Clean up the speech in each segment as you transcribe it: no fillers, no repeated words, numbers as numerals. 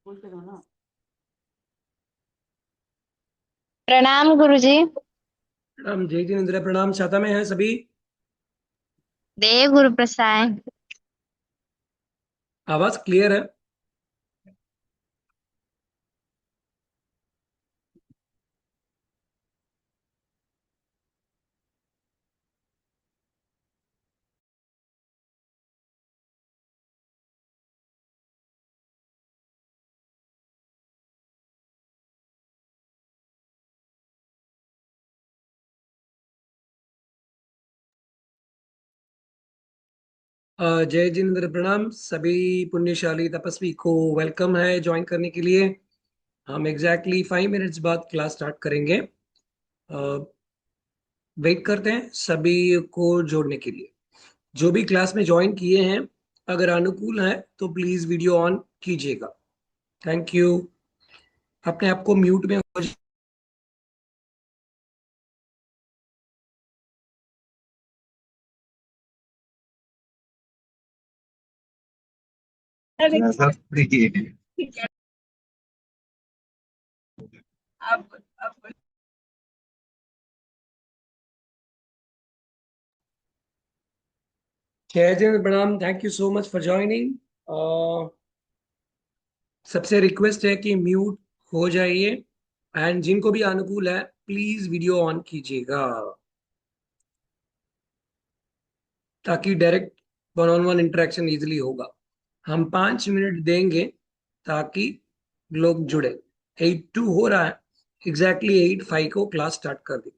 बोलते रहो ना। प्रणाम गुरुजी। प्रणाम जय जिनेन्द्र। प्रणाम। छाता में है सभी। देव गुरु प्रसाद। आवाज क्लियर है। जय जिनेन्द्र। प्रणाम सभी पुण्यशाली तपस्वी को वेलकम है ज्वाइन करने के लिए। हम एग्जैक्टली 5 मिनट्स बाद क्लास स्टार्ट करेंगे। वेट करते हैं सभी को जोड़ने के लिए। जो भी क्लास में ज्वाइन किए हैं, अगर अनुकूल है तो प्लीज वीडियो ऑन कीजिएगा। Thank you. अपने आप को म्यूट में हो जय जिनेन्द्र। प्रणाम। Thank you so much for joining. सबसे रिक्वेस्ट है कि म्यूट हो जाइए। एंड जिनको भी अनुकूल है प्लीज वीडियो ऑन कीजिएगा, ताकि direct one on one interaction easily होगा। हम 5 मिनट देंगे ताकि लोग जुड़े। 8:02 हो रहा है। एग्जैक्टली 8:05 को क्लास स्टार्ट कर दी।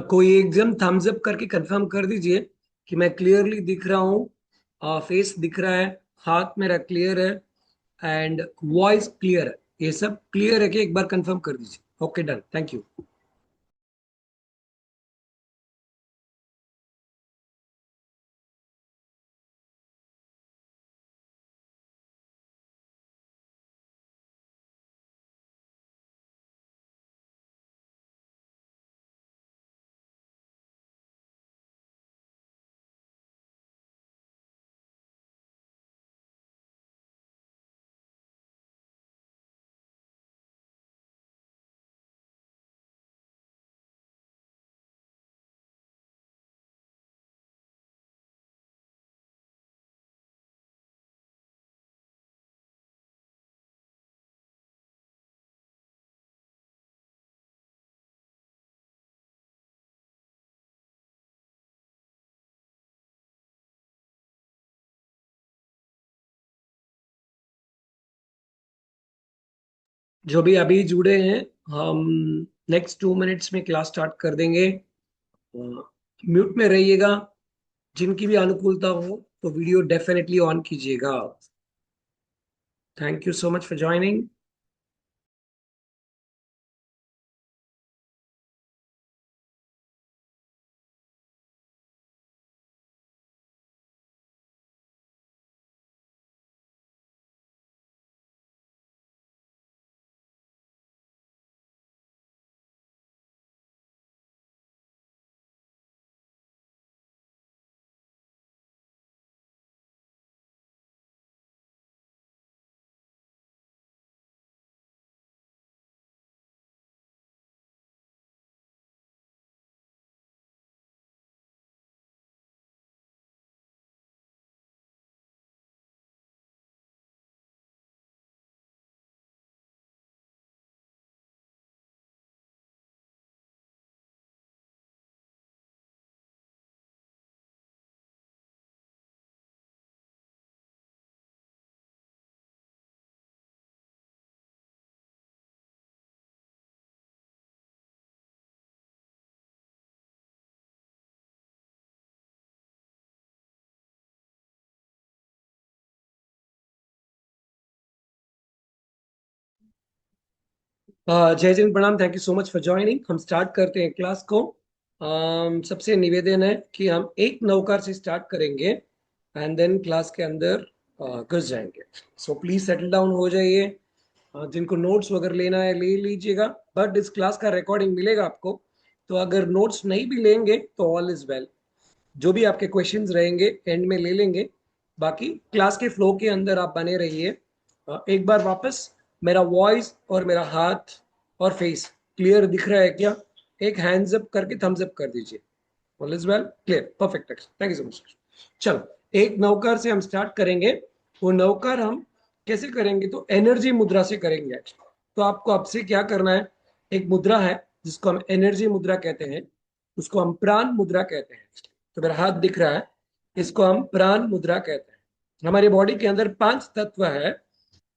कोई एकदम थम्स अप करके कंफर्म कर दीजिए कि मैं क्लियरली दिख रहा हूँ, फेस दिख रहा है, हाथ मेरा क्लियर है एंड वॉइस क्लियर है। ये सब क्लियर है कि एक बार कंफर्म कर दीजिए। Okay, done. Thank you. जो भी अभी जुड़े हैं, हम नेक्स्ट 2 मिनट्स में क्लास स्टार्ट कर देंगे। म्यूट में रहिएगा। जिनकी भी अनुकूलता हो तो वीडियो डेफिनेटली ऑन कीजिएगा। Thank you so much for joining. जय जिन प्रणाम। Thank you so much for joining. हम स्टार्ट करते हैं क्लास को। सबसे निवेदन है कि हम एक नौकार से स्टार्ट करेंगे एंड देन क्लास के अंदर घुस जाएंगे। सो प्लीज सेटल डाउन हो जाइए। जिनको नोट्स वगैरह लेना है ले लीजिएगा, बट इस क्लास का रिकॉर्डिंग मिलेगा आपको। तो अगर नोट्स नहीं भी लेंगे तो ऑल इज वेल। जो भी आपके क्वेश्चंस रहेंगे एंड में ले लेंगे। बाकी क्लास के फ्लो के अंदर आप बने रहिए। एक बार वापस मेरा वॉइस और मेरा हाथ और फेस क्लियर दिख रहा है क्या? एक हैंड्स अप करके थम्स अप कर दीजिए। All is well, clear, perfect. Thank you so much. चलो, एक नौकर से हम स्टार्ट करेंगे। वो नौकर हम कैसे करेंगे? तो एनर्जी मुद्रा से करेंगे। तो आपको अब से क्या करना है? एक मुद्रा है जिसको हम एनर्जी मुद्रा कहते हैं, उसको हम प्राण मुद्रा कहते हैं। तो मेरा हाथ दिख रहा है, इसको हम प्राण मुद्रा कहते हैं। हमारी बॉडी के अंदर 5 तत्व है।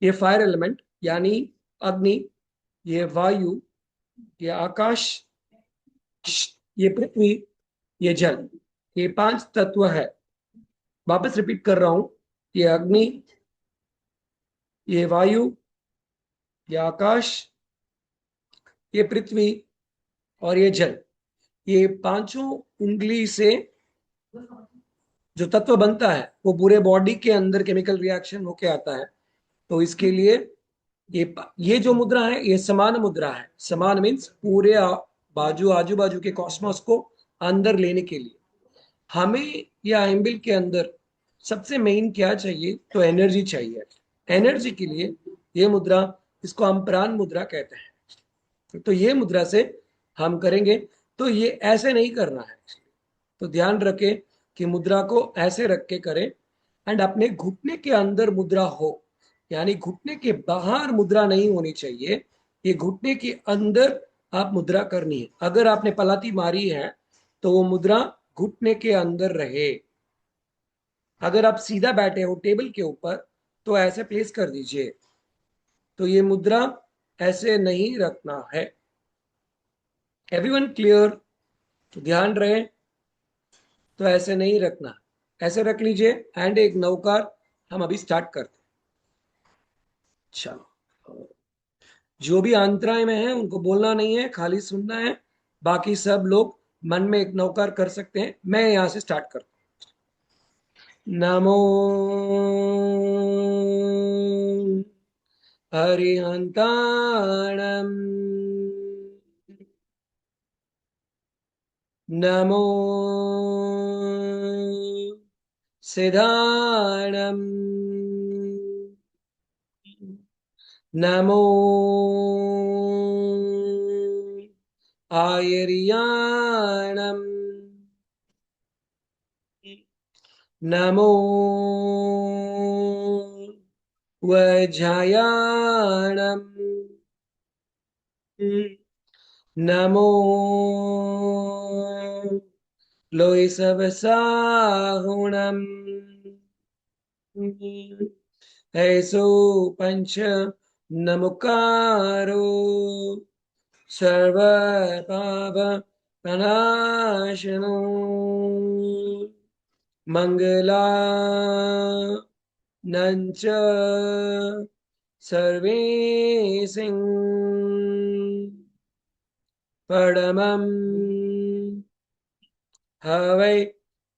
ये फायर एलिमेंट यानी अग्नि, ये वायु, ये आकाश, ये पृथ्वी, ये जल। ये 5 तत्व है। वापस रिपीट कर रहा हूं। ये अग्नि, ये वायु, ये आकाश, ये पृथ्वी और ये जल। ये पांचों उंगली से जो तत्व बनता है वो पूरे बॉडी के अंदर केमिकल रिएक्शन होके आता है। तो इसके लिए ये जो मुद्रा है ये समान मुद्रा है। समान मीन्स पूरे बाजू आजू बाजू के कॉस्मोस को अंदर लेने के लिए हमें या एम्बिल के अंदर सबसे मेन क्या चाहिए? तो एनर्जी चाहिए। एनर्जी के लिए ये मुद्रा, इसको हम प्राण मुद्रा कहते हैं। तो ये मुद्रा से हम करेंगे। तो ये ऐसे नहीं करना है। तो ध्यान रखें कि मुद्रा को ऐसे रख के करें एंड अपने घुटने के अंदर मुद्रा हो, यानी घुटने के बाहर मुद्रा नहीं होनी चाहिए। ये घुटने के अंदर आप मुद्रा करनी है। अगर आपने पलाती मारी है तो वो मुद्रा घुटने के अंदर रहे। अगर आप सीधा बैठे हो टेबल के ऊपर तो ऐसे प्लेस कर दीजिए। तो ये मुद्रा ऐसे नहीं रखना है। Everyone clear? तो ध्यान रहे, तो ऐसे नहीं रखना, ऐसे रख लीजिए। एंड एक नौकार हम अभी स्टार्ट करते हैं। चलो, जो भी अंतराय में है उनको बोलना नहीं है, खाली सुनना है। बाकी सब लोग मन में एक नौकार कर सकते हैं। मैं यहां से स्टार्ट करता हूं। नमो हरिहंताणम, नमो सिद्धाणम, नमो आयर्याणम, नमो वज्रायाणम, नमो लोहिसवसाहुणम। ऐसो पंच नमकारो सर्वपाप प्रणाशनो मंगला नंच सर्वे सिंह परमं हवै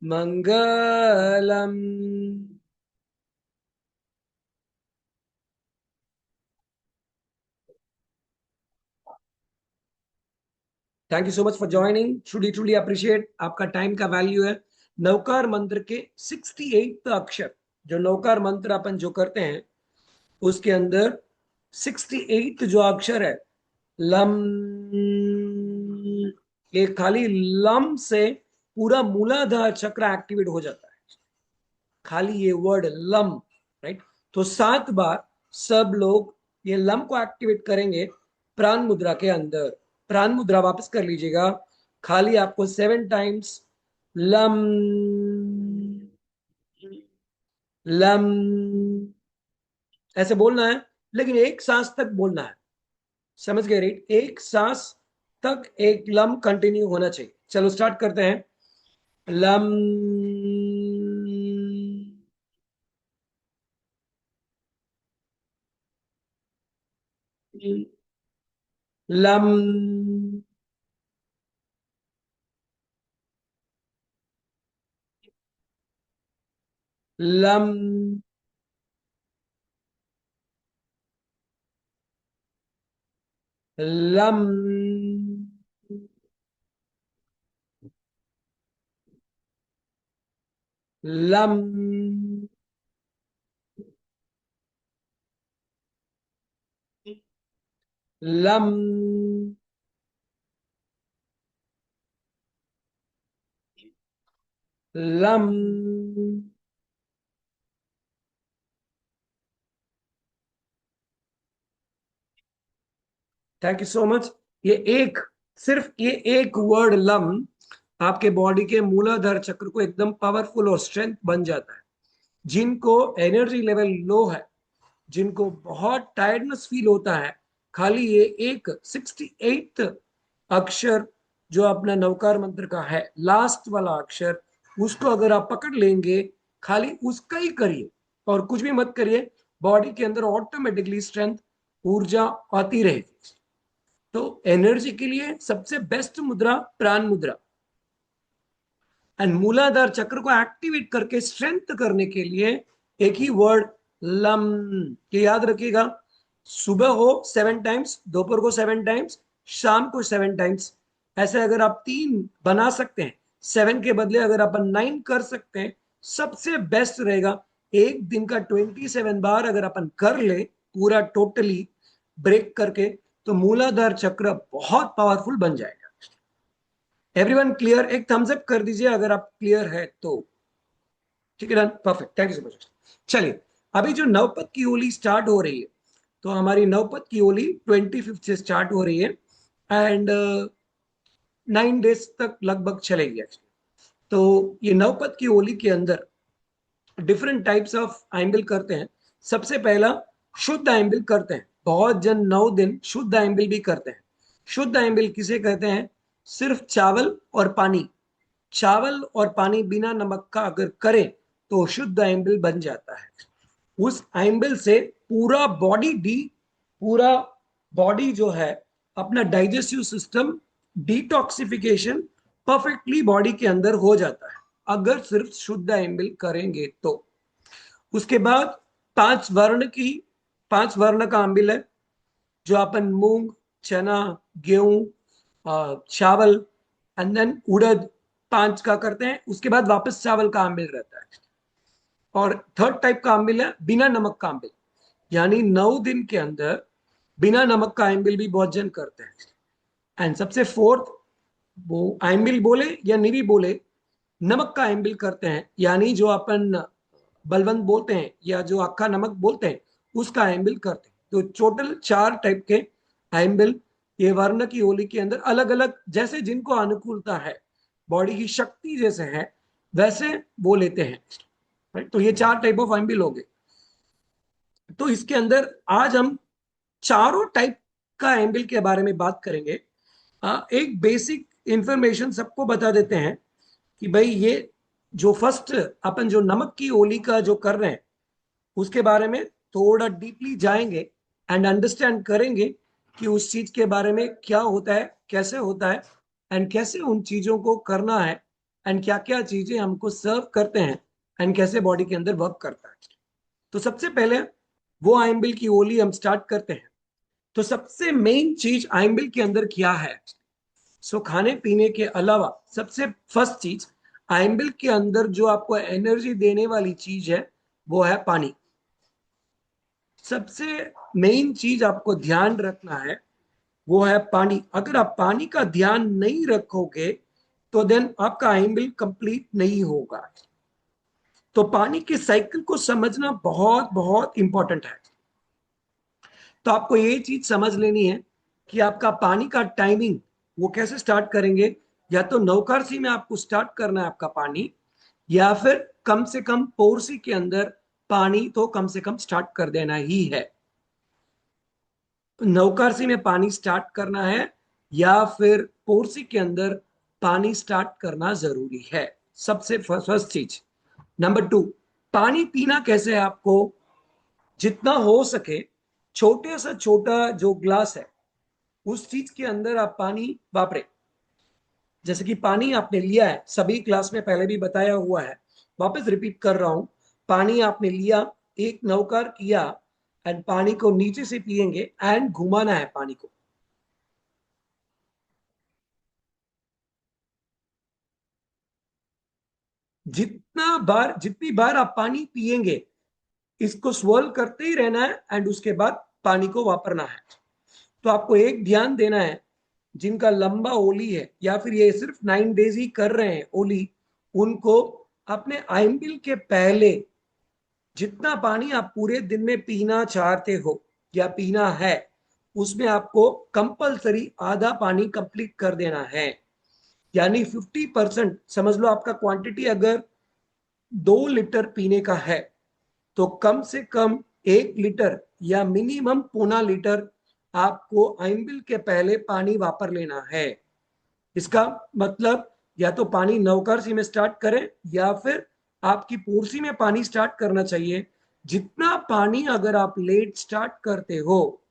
मंगलम। Thank you so much for joining. Truly truly appreciate, आपका टाइम का वैल्यू है। नवकार मंत्र के 68 अक्षर, जो नवकार मंत्र अपन जो करते हैं उसके अंदर 68 जो अक्षर है, लम, ये खाली लम से पूरा मूलाधार चक्र एक्टिवेट हो जाता है। खाली ये वर्ड लम, राइट? तो 7 बार सब लोग ये लम को एक्टिवेट करेंगे प्राण मुद्रा के अंदर। प्राण मुद्रा वापस कर लीजिएगा। खाली आपको 7 टाइम्स लम लम ऐसे बोलना है, लेकिन एक सांस तक बोलना है। समझ गए? राइट? एक सांस तक एक लम कंटिन्यू होना चाहिए। चलो स्टार्ट करते हैं। Lump, lump lump lump lump lump lump thank you so much. ये एक सिर्फ ये एक वर्ड लम आपके बॉडी के मूलाधार चक्र को एकदम पावरफुल और स्ट्रेंथ बन जाता है। जिनको एनर्जी लेवल लो है, जिनको बहुत टायर्डनेस फील होता है, खाली ये एक 68th अक्षर जो अपना नवकार मंत्र का है, लास्ट वाला अक्षर, उसको अगर आप पकड़ लेंगे, खाली उसका ही करिए और कुछ भी मत करिए, बॉडी के अंदर ऑटोमेटिकली स्ट्रेंथ, ऊर्जा आती रहेगी। तो एनर्जी के लिए सबसे बेस्ट मुद्रा प्राण मुद्रा, एंड मूलाधार चक्र को एक्टिवेट करके स्ट्रेंथ करने के लिए एक ही वर्ड लम, ये याद रखिएगा। सुबह हो 7 टाइम्स, दोपहर को 7 टाइम्स, शाम को 7 टाइम्स। ऐसे अगर आप 3 बना सकते हैं, 7 के बदले अगर आप 9 कर सकते हैं, सबसे बेस्ट रहेगा। एक दिन का 27 बार अगर अपन कर ले पूरा टोटली ब्रेक करके, तो मूलाधार चक्र बहुत पावरफुल बन जाएगा। Everyone clear? एक थम्स अप कर दीजिए अगर आप क्लियर है तो। ठीक है, done, perfect, thank you so much. चलिए, अभी जो नवपत की ओली स्टार्ट हो रही है, तो हमारी नवपत की ओली 25 से स्टार्ट हो रही है, एंड 9 डेज तक लगभग चलेगी actually। तो ये नवपत की ओली के अंदर डिफरेंट टाइप्स ऑफ आइम्बिल करते हैं। सबसे पहला शुद्ध आइम्बिल करते हैं, बहुत जन 9 दिन शुद्ध आइम्बिल भी करते हैं। शुद्ध आइम्बिल किसे कहते हैं? सिर्फ चावल और पानी, चावल और पानी बिना नमक का अगर करें तो शुद्ध आइम्बिल बन जाता है। उस आइम्बिल से पूरा बॉडी पूरा बॉडी जो है, अपना digestive system detoxification perfectly body के अंदर हो जाता है, अगर सिर्फ शुद्ध आइम्बिल करेंगे तो। उसके बाद 5 वर्ण की 5 वर्ण का आम्बिल है, जो अपन मूंग, चना, गेहूं, चावल, एंड देन उड़द, 5 का करते हैं। उसके बाद वापस चावल का आम्बिल रहता है। और थर्ड टाइप का आम्बिल है बिना नमक का आम्बिल, यानी 9 दिन के अंदर बिना नमक का आम्बिल भी बहुत जन करते हैं। एंड सबसे फोर्थ, वो आम्बिल बोले या नहीं बोले, नमक का आम्बिल करते हैं, यानी जो अपन बलवंत बोलते हैं या जो अक्खा नमक बोलते हैं, उसका आम्बिल करते हैं। तो टोटल 4 टाइप के आम्बिल ये वर्ण की होली के अंदर अलग अलग, जैसे जिनको अनुकूलता है, बॉडी की शक्ति जैसे है, वैसे वो लेते हैं। राइट, तो ये 4 टाइप ऑफ आम्बिल हो गए। तो इसके अंदर आज हम चारों टाइप का एम्बिल के बारे में बात करेंगे। एक बेसिक इंफॉर्मेशन सबको बता देते हैं कि भाई ये जो फर्स्ट अपन जो नमक की ओली का जो कर रहे हैं, उसके बारे में थोड़ा डीपली जाएंगे एंड अंडरस्टैंड करेंगे कि उस चीज के बारे में क्या होता है, कैसे होता है, एंड कैसे उन चीजों को करना है, एंड क्या क्या चीजें हमको सर्व करते हैं, एंड कैसे बॉडी के अंदर वर्क करता है। तो सबसे पहले वो आइम्बिल की ओली हम स्टार्ट करते हैं। तो सबसे मेन चीज आइम्बिल के अंदर क्या है? सो खाने पीने के अलावा सबसे फर्स्ट चीज आइम्बिल के अंदर जो आपको एनर्जी देने वाली चीज है, वो है पानी। सबसे मेन चीज आपको ध्यान रखना है, वो है पानी। अगर आप पानी का ध्यान नहीं रखोगे, तो देन आपका आइम्बिल कंप्लीट नहीं होगा। तो पानी के साइकिल को समझना बहुत बहुत इंपॉर्टेंट है। तो आपको ये चीज समझ लेनी है कि आपका पानी का टाइमिंग वो कैसे स्टार्ट करेंगे। या तो नौकरसी में आपको स्टार्ट करना है आपका पानी, या फिर कम से कम पोरसी के अंदर पानी तो कम से कम स्टार्ट कर देना ही है। नौकरसी में पानी स्टार्ट करना है या फिर पोरसी के अंदर पानी स्टार्ट करना जरूरी है, सबसे फर्स्ट चीज। नंबर 2, पानी पीना कैसे है आपको? जितना हो सके छोटे से छोटा जो ग्लास है, उस चीज के अंदर आप पानी वापरे। जैसे कि पानी आपने लिया है, सभी क्लास में पहले भी बताया हुआ है, वापस रिपीट कर रहा हूं। पानी आपने लिया, एक नौकार किया, एंड पानी को नीचे से पिएंगे एंड घुमाना है पानी को। जितनी बार आप पानी पिएंगे, इसको स्वर्ल करते ही रहना है एंड उसके बाद पानी को वापरना है। तो आपको एक ध्यान देना है, जिनका लंबा ओली है या फिर ये सिर्फ 9 डेज ही कर रहे हैं ओली, उनको अपने आइम्बिल के पहले जितना पानी आप पूरे दिन में पीना चाहते हो या पीना है, उसमें आपको कंपलसरी आधा पानी कंप्लीट कर देना है। यानी 50% समझ लो। आपका क्वांटिटी अगर 2 लीटर पीने का है, तो कम से कम 1 लीटर या मिनिमम पौना लीटर आपको आइम्बिल के पहले पानी वापर लेना है। इसका मतलब या तो पानी नवकर सी में स्टार्ट करें या फिर आपकी पोरसी में पानी स्टार्ट करना चाहिए। जितना पानी अगर आप लेट स्टार्ट करते हो,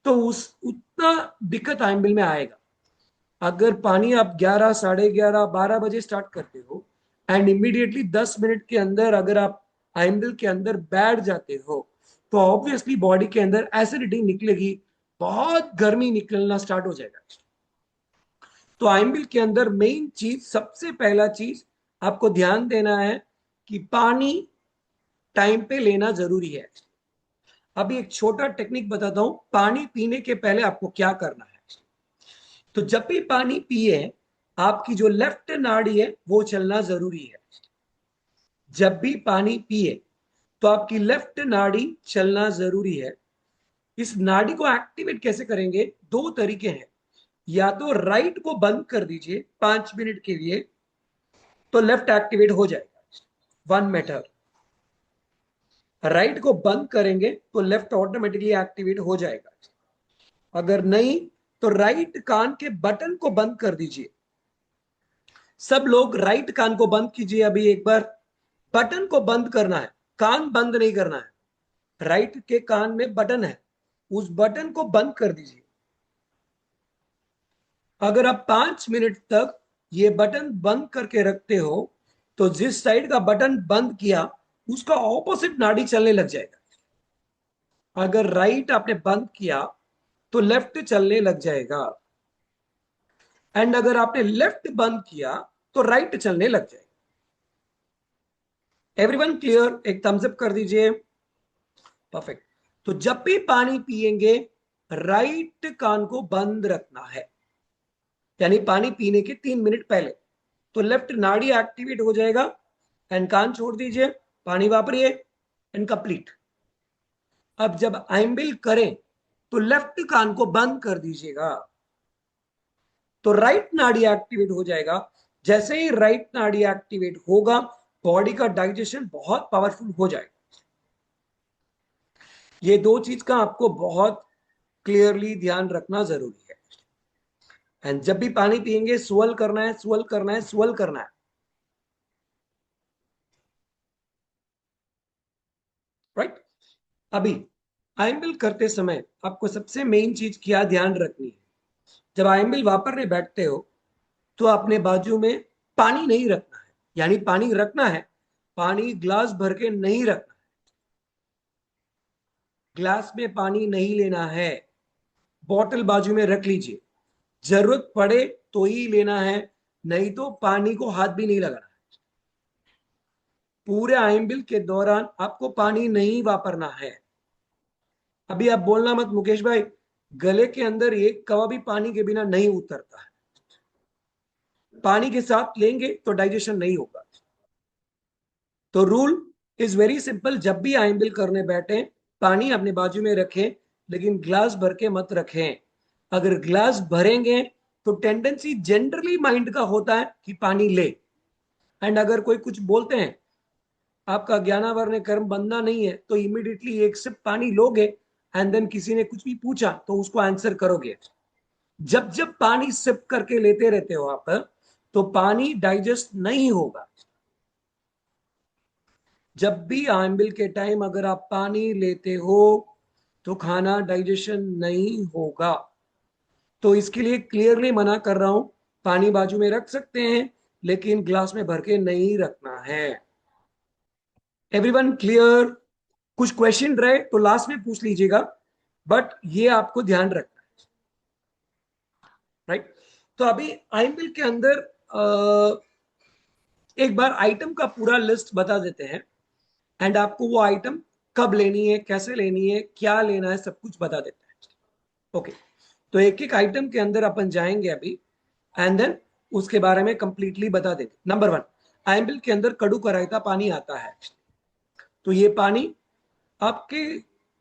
तो उस उतना दिक्कत आइम्बिल में आएगा। अगर पानी आप 11, 11:30, 12 बजे स्टार्ट करते हो एंड इमीडिएटली 10 मिनट के अंदर अगर आप आइम्बिल के अंदर बैठ जाते हो, तो ऑब्वियसली बॉडी के अंदर एसिडिटी निकलेगी, बहुत गर्मी निकलना स्टार्ट हो जाएगा। तो आइम्बिल के अंदर मेन चीज, सबसे पहला चीज आपको ध्यान देना है कि पानी टाइम पे लेना जरूरी है। अभी एक छोटा टेक्निक बताता हूं, पानी पीने के पहले आपको क्या करना है। तो जब भी पानी पिए, आपकी जो लेफ्ट नाड़ी है वो चलना जरूरी है। जब भी पानी पिए तो आपकी लेफ्ट नाड़ी चलना जरूरी है। इस नाड़ी को एक्टिवेट कैसे करेंगे? 2 तरीके हैं। या तो राइट को बंद कर दीजिए 5 मिनट के लिए, तो लेफ्ट एक्टिवेट हो जाएगा, वन मेथड। राइट को बंद करेंगे तो लेफ्ट ऑटोमेटिकली एक्टिवेट हो जाएगा। अगर नहीं, तो राइट कान के बटन को बंद कर दीजिए। सब लोग राइट कान को बंद कीजिए अभी एक बार। बटन को बंद करना है, कान बंद नहीं करना है। राइट के कान में बटन है, उस बटन को बंद कर दीजिए। अगर आप 5 मिनट तक ये बटन बंद करके रखते हो, तो जिस साइड का बटन बंद किया उसका ऑपोजिट नाड़ी चलने लग जाएगा। अगर राइट आपने बंद किया तो लेफ्ट चलने लग जाएगा, एंड अगर आपने लेफ्ट बंद किया तो राइट चलने लग जाएगा। Everyone clear? एक थम्स अप कर दीजिए। परफेक्ट। तो जब भी पानी पिएंगे, राइट कान को बंद रखना है, यानी पानी पीने के 3 मिनट पहले। तो लेफ्ट नाड़ी एक्टिवेट हो जाएगा एंड कान छोड़ दीजिए, पानी वापरिए एंड कंप्लीट। अब जब आइम्बिल करें तो लेफ्ट कान को बंद कर दीजिएगा, तो राइट नाड़ी एक्टिवेट हो जाएगा। जैसे ही राइट नाड़ी एक्टिवेट होगा, बॉडी का डाइजेशन बहुत पावरफुल हो जाएगा। ये दो चीज का आपको बहुत क्लियरली ध्यान रखना जरूरी है। एंड जब भी पानी पिएंगे, स्वेल करना है, स्वेल करना है, स्वेल करना है। राइट। अभी आइम्बिल करते समय आपको सबसे मेन चीज क्या ध्यान रखनी है? जब आइम्बिल वापरने बैठते हो, तो अपने बाजू में पानी नहीं रखना है। यानी पानी रखना है, पानी ग्लास भर के नहीं रखना है। ग्लास में पानी नहीं लेना है, बॉटल बाजू में रख लीजिए। जरूरत पड़े तो ही लेना है, नहीं तो पानी को हाथ भी नहीं लगाना है। पूरे आइम्बिल के दौरान आपको पानी नहीं वापरना है। अभी आप बोलना मत मुकेश भाई, गले के अंदर एक कवा भी पानी के बिना नहीं उतरता है। पानी के साथ लेंगे तो डाइजेशन नहीं होगा। तो रूल इज वेरी सिंपल, जब भी आइम्बिल करने बैठे, पानी अपने बाजू में रखें, लेकिन ग्लास भर के मत रखें। अगर ग्लास भरेंगे तो टेंडेंसी जनरली माइंड का होता है कि पानी ले। एंड अगर कोई कुछ बोलते हैं, आपका ज्ञानावर कर्म बंदा नहीं है, तो इमीडिएटली एक सिप पानी लोगे एंड देन किसी ने कुछ भी पूछा तो उसको आंसर करोगे। जब जब पानी सिप करके लेते रहते हो आप, तो पानी डाइजेस्ट नहीं होगा। जब भी आइम्बिल के टाइम अगर आप पानी लेते हो, तो खाना डाइजेशन नहीं होगा। तो इसके लिए क्लियरली मना कर रहा हूं, पानी बाजू में रख सकते हैं लेकिन ग्लास में भर के नहीं रखना है। Everyone clear? कुछ क्वेश्चन रहे तो लास्ट में पूछ लीजिएगा, बट ये आपको ध्यान रखना है, राइट? तो अभी आईएमएल के अंदर एक बार आइटम का पूरा लिस्ट बता देते हैं, एंड आपको वो आइटम कब लेनी है, कैसे लेनी है, क्या लेना है, सब कुछ बता देते हैं। ओके, तो एक एक आइटम के अंदर अपन जाएंगे अभी, एंड देन उसके बारे में कंप्लीटली बता देंगे। नंबर वन, आइएमएल के अंदर कड़ू कराइता पानी आता है। तो ये पानी आपके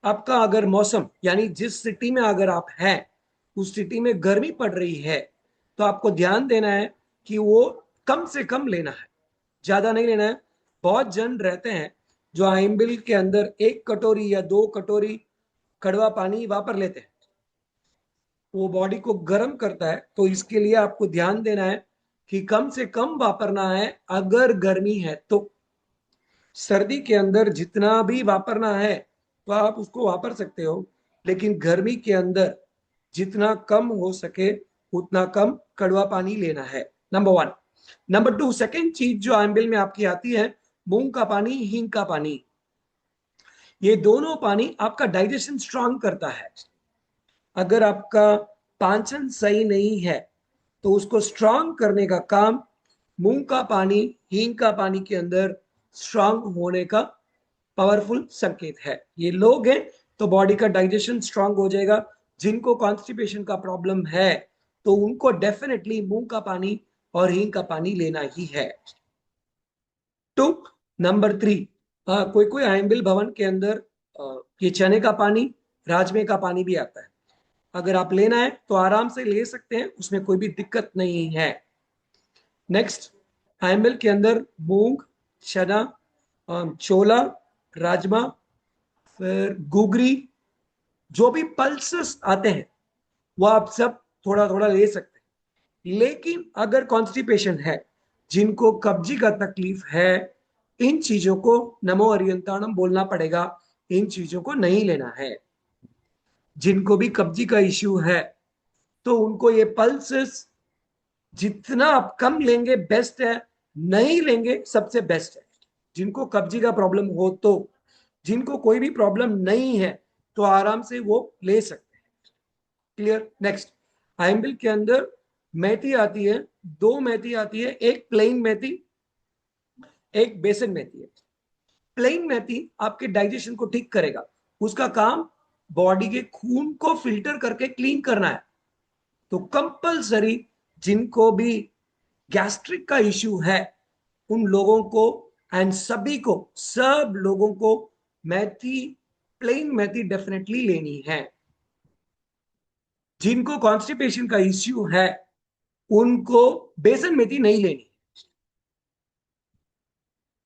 आपका अगर मौसम यानी जिस सिटी में अगर आप हैं उस सिटी में गर्मी पड़ रही है तो आपको ध्यान देना है कि वो कम से कम लेना है, ज्यादा नहीं लेना है। बहुत जन रहते हैं जो आइमबिल के अंदर 1 कटोरी या 2 कटोरी कड़वा पानी वापर लेते हैं, वो बॉडी को गर्म करता है। तो इसके लिए आपको ध्यान देना है कि कम से कम वापरना है अगर गर्मी है तो। सर्दी के अंदर जितना भी वापरना है तो आप उसको वापर सकते हो, लेकिन गर्मी के अंदर जितना कम हो सके उतना कम कड़वा पानी लेना है। Number one. Number two, second चीज जो आइमबिल में आपकी आती है, मूंग का पानी, हींग का पानी। ये दोनों पानी आपका डाइजेशन स्ट्रांग करता है। अगर आपका पाचन सही नहीं है तो उसको स्ट्रांग करने का काम मूंग का पानी, हींग का पानी के अंदर स्ट्रांग होने का पावरफुल संकेत है। ये लोग हैं तो बॉडी का डाइजेशन स्ट्रांग हो जाएगा। जिनको कॉन्स्टिपेशन का प्रॉब्लम है तो उनको डेफिनेटली मूंग का पानी और हींग का पानी लेना ही है। तो नंबर थ्री, कोई कोई आइम्बिल भवन के अंदर ये चने का पानी, राजमे का पानी भी आता है। अगर आप लेना है तो आराम से ले सकते हैं, उसमें कोई भी दिक्कत नहीं है। नेक्स्ट, आइम्बिल के अंदर मूंग, चना, छोला, राजमा, फिर गुगरी, जो भी पल्सेस आते हैं वो आप सब थोड़ा थोड़ा ले सकते हैं। लेकिन अगर कॉन्स्टिपेशन है, जिनको कब्जी का तकलीफ है, इन चीजों को नमो अरियंताणम बोलना पड़ेगा, इन चीजों को नहीं लेना है। जिनको भी कब्जी का इश्यू है तो उनको ये पल्सेस जितना आप कम लेंगे बेस्ट है, नहीं लेंगे सबसे बेस्ट है। जिनको कब्जी का प्रॉब्लम हो तो, जिनको कोई भी प्रॉब्लम नहीं है तो आराम से वो ले सकते हैं। क्लियर? नेक्स्ट, आइम्बिल के अंदर मेथी आती है, दो मेथी आती है, एक प्लेन मेथी, एक बेसन मेथी है। प्लेन मेथी आपके डाइजेशन को ठीक करेगा, उसका काम बॉडी के खून को फिल्टर करके क्लीन करना है। तो कंपलसरी जिनको भी गैस्ट्रिक का इश्यू है उन लोगों को, एंड सभी को, सब लोगों को मेथी, प्लेन मेथी डेफिनेटली लेनी है। जिनको कॉन्स्टिपेशन का इश्यू है उनको बेसन मेथी नहीं लेनी।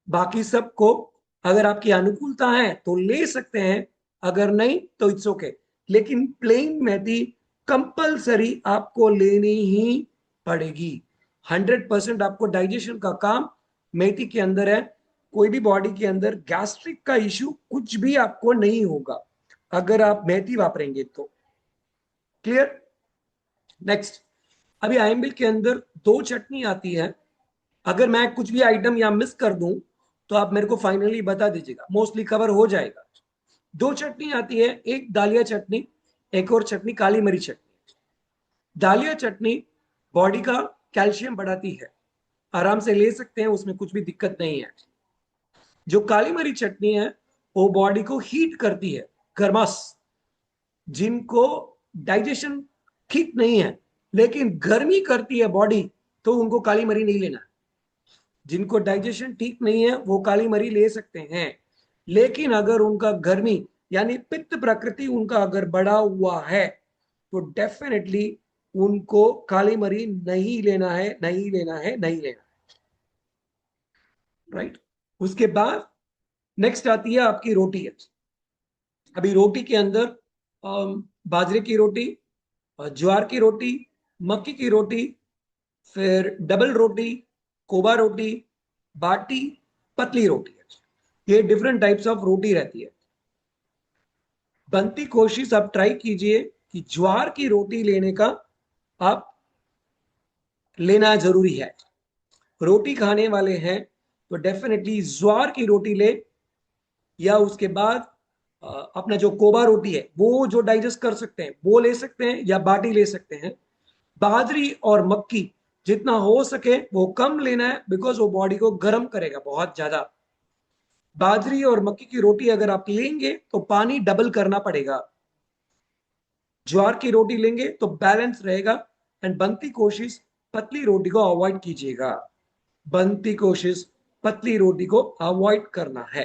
बाकी सबको अगर आपकी अनुकूलता है तो ले सकते हैं, अगर नहीं तो इट्स ओके। लेकिन प्लेन मेथी कंपलसरी आपको लेनी ही पड़ेगी। 100% आपको डाइजेशन का काम मेथी के अंदर है। कोई भी बॉडी के अंदर गैस्ट्रिक का इश्यू कुछ भी आपको नहीं होगा अगर आप मेथी वापरेंगे तो। क्लियर? नेक्स्ट, अभी आइम्बिल के अंदर दो चटनी आती है। अगर मैं कुछ भी आइटम यहाँ मिस कर दूं तो आप मेरे को फाइनली बता दीजिएगा, मोस्टली कवर हो जाएगा। दो चटनी आती है, एक दालिया चटनी, एक और चटनी काली मिरी चटनी। दालिया चटनी बॉडी का कैल्शियम बढ़ाती है, आराम से ले सकते हैं, उसमें कुछ भी दिक्कत नहीं है। जो काली मिरी चटनी है वो बॉडी को हीट करती है, गर्मास। जिनको डाइजेशन ठीक नहीं है लेकिन गर्मी करती है बॉडी, तो उनको काली मरी नहीं लेना। जिनको डाइजेशन ठीक नहीं है वो काली मरी ले सकते हैं, लेकिन अगर उनका गर्मी यानी पित्त प्रकृति उनका अगर बढ़ा हुआ है तो डेफिनेटली उनको काली मरी नहीं लेना है, नहीं लेना है, नहीं लेना है। राइट? उसके बाद नेक्स्ट आती है आपकी रोटी है। अभी रोटी के अंदर बाजरे की रोटी, ज्वार की रोटी, मक्की की रोटी, फिर डबल रोटी, कोबा रोटी, बाटी, पतली रोटी है। ये डिफरेंट टाइप्स ऑफ रोटी रहती है। बनती कोशिश आप ट्राई कीजिए कि ज्वार की रोटी लेने का आप लेना जरूरी है। रोटी खाने वाले हैं तो डेफिनेटली ज्वार की रोटी ले, या उसके बाद अपना जो कोबा रोटी है वो जो डाइजेस्ट कर सकते हैं वो ले सकते हैं, या बाटी ले सकते हैं। बाजरी और मक्की जितना हो सके वो कम लेना है, बिकॉज वो बॉडी को गर्म करेगा बहुत ज्यादा। बाजरी और मक्की की रोटी अगर आप लेंगे तो पानी डबल करना पड़ेगा। ज्वार की रोटी लेंगे तो बैलेंस रहेगा। एंड बनती कोशिश पतली रोटी को अवॉइड कीजिएगा। बनती कोशिश पतली रोटी को अवॉइड करना है।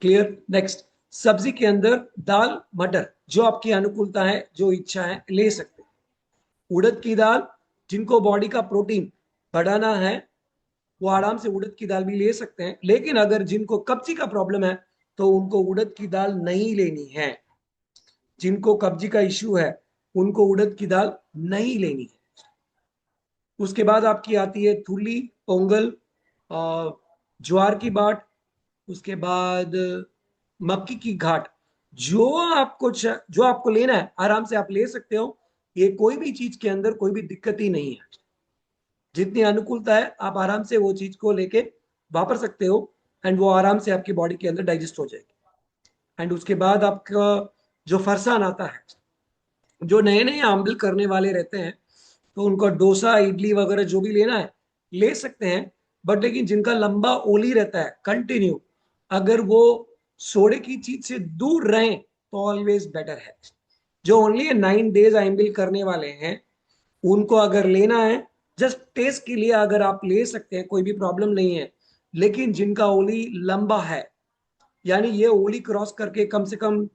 क्लियर? नेक्स्ट, सब्जी के अंदर दाल मटर जो आपकी अनुकूलता है, जो इच्छा है, ले सकते हैं। उड़द की दाल, जिनको बॉडी का प्रोटीन बढ़ाना है वो आराम से उड़द की दाल भी ले सकते हैं, लेकिन अगर जिनको कब्जी का प्रॉब्लम है तो उनको उड़द की दाल नहीं लेनी है। जिनको कब्जी का इश्यू है उनको उड़द की दाल नहीं लेनी है। उसके बाद आपकी आती है थूली, पोंगल, ज्वार की बाट, उसके बाद मक्की की घाट। जो आपको लेना है आराम से आप ले सकते हो। ये कोई भी चीज के अंदर कोई भी दिक्कत ही नहीं है। जितनी अनुकूलता है आप आराम से वो चीज को लेके वापर सकते हो, एंड वो आराम से आपकी बॉडी के अंदर डाइजेस्ट हो जाएगी। एंड उसके बाद आपका जो फरसान आता है, जो नए नए आंबल करने वाले रहते हैं तो उनको डोसा इडली वगैरह जो भी लेना है ले सकते हैं। बट लेकिन जिनका लंबा ओली रहता है कंटिन्यू, अगर वो सोडे की चीज से दूर रहें तो ऑलवेज बेटर है। जो ओनली 9 डेज आइंबिल करने वाले हैं उनको अगर लेना है जस्ट टेस्ट के लिए, अगर आप ले सकते हैं, कोई भी प्रॉब्लम नहीं है। लेकिन जिनका ओली लंबा है, यानी ये ओली क्रॉस करके कम से कम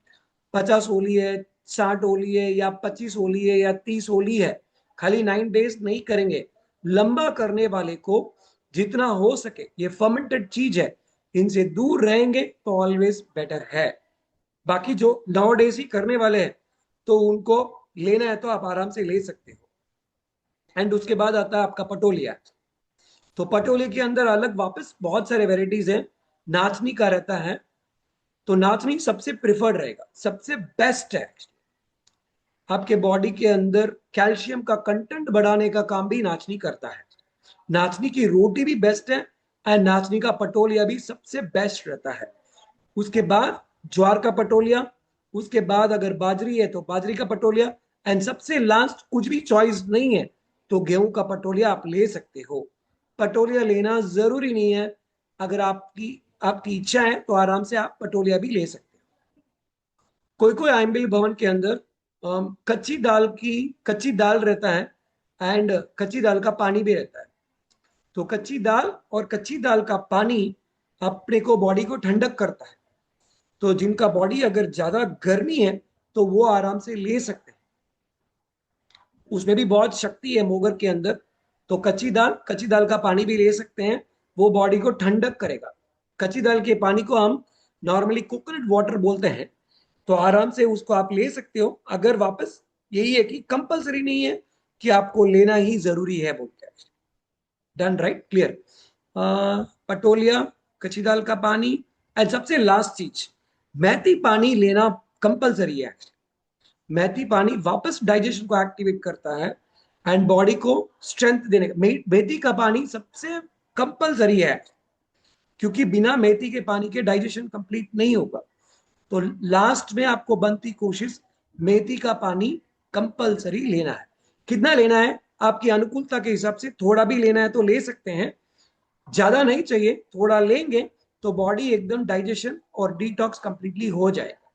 50 ओली है, 60 ओली है, या 25 ओली है, या 30 ओली है, खाली 9 डेज नहीं करेंगे। लंबा करने वाले को जितना हो सके ये फर्मेंटेड चीज है, इनसे दूर रहेंगे तो ऑलवेज बेटर है। बाकी जो 9 डेज ही करने वाले हैं तो उनको लेना है तो आप आराम से ले सकते हो। एंड उसके बाद आता है आपका पटोलिया। तो पटोले के अंदर अलग वापस बहुत सारे वेराइटीज हैं। नाचनी का रहता है, तो नाचनी सबसे प्रिफर्ड रहेगा, सबसे बेस्ट है। आपके बॉडी के अंदर कैल्शियम का कंटेंट बढ़ाने का काम भी नाचनी करता है। नाचनी की रोटी भी बेस्ट है, एंड नाचनी का पटोलिया भी सबसे बेस्ट रहता है। उसके बाद ज्वार का पटोलिया, उसके बाद अगर बाजरी है तो बाजरी का पटोलिया, एंड सबसे लास्ट कुछ भी चॉइस नहीं है तो गेहूं का पटोलिया आप ले सकते हो। पटोलिया लेना जरूरी नहीं है, अगर आपकी आपकी इच्छा है तो आराम से आप पटोलिया भी ले सकते हो। कोई कोई आइंबिल भवन के अंदर कच्ची दाल रहता है, एंड कच्ची दाल का पानी भी रहता है। तो कच्ची दाल और कच्ची दाल का पानी अपने को बॉडी को ठंडक करता है। तो जिनका बॉडी अगर ज्यादा गर्मी है तो वो आराम से ले सकते हैं, उसमें भी बहुत शक्ति है मोगर के अंदर। तो कच्ची दाल का पानी भी ले सकते हैं, वो बॉडी को ठंडक करेगा। कच्ची दाल के पानी को हम नॉर्मली कोकोनट वाटर बोलते हैं। तो आराम से उसको आप ले सकते हो। अगर वापस यही है कि कंपलसरी नहीं है कि आपको लेना ही जरूरी है बोलते हैं। Done, right? क्लियर? पटोलिया, कच्ची दाल का पानी, एंड सबसे लास्ट चीज मेथी पानी लेना कंपलसरी है। मेथी पानी वापस डाइजेशन को एक्टिवेट करता है एंड बॉडी को स्ट्रेंथ देने का। मेथी का पानी सबसे कंपलसरी है, क्योंकि बिना मेथी के पानी के डाइजेशन कंप्लीट नहीं होगा। तो लास्ट में आपको बनती कोशिश मेथी का पानी कंपलसरी लेना है। कितना लेना है आपकी अनुकूलता के हिसाब से, थोड़ा भी लेना है तो ले सकते हैं, ज्यादा नहीं चाहिए, थोड़ा लेंगे तो बॉडी एकदम डाइजेशन और डिटॉक्स कंप्लीटली हो जाएगा।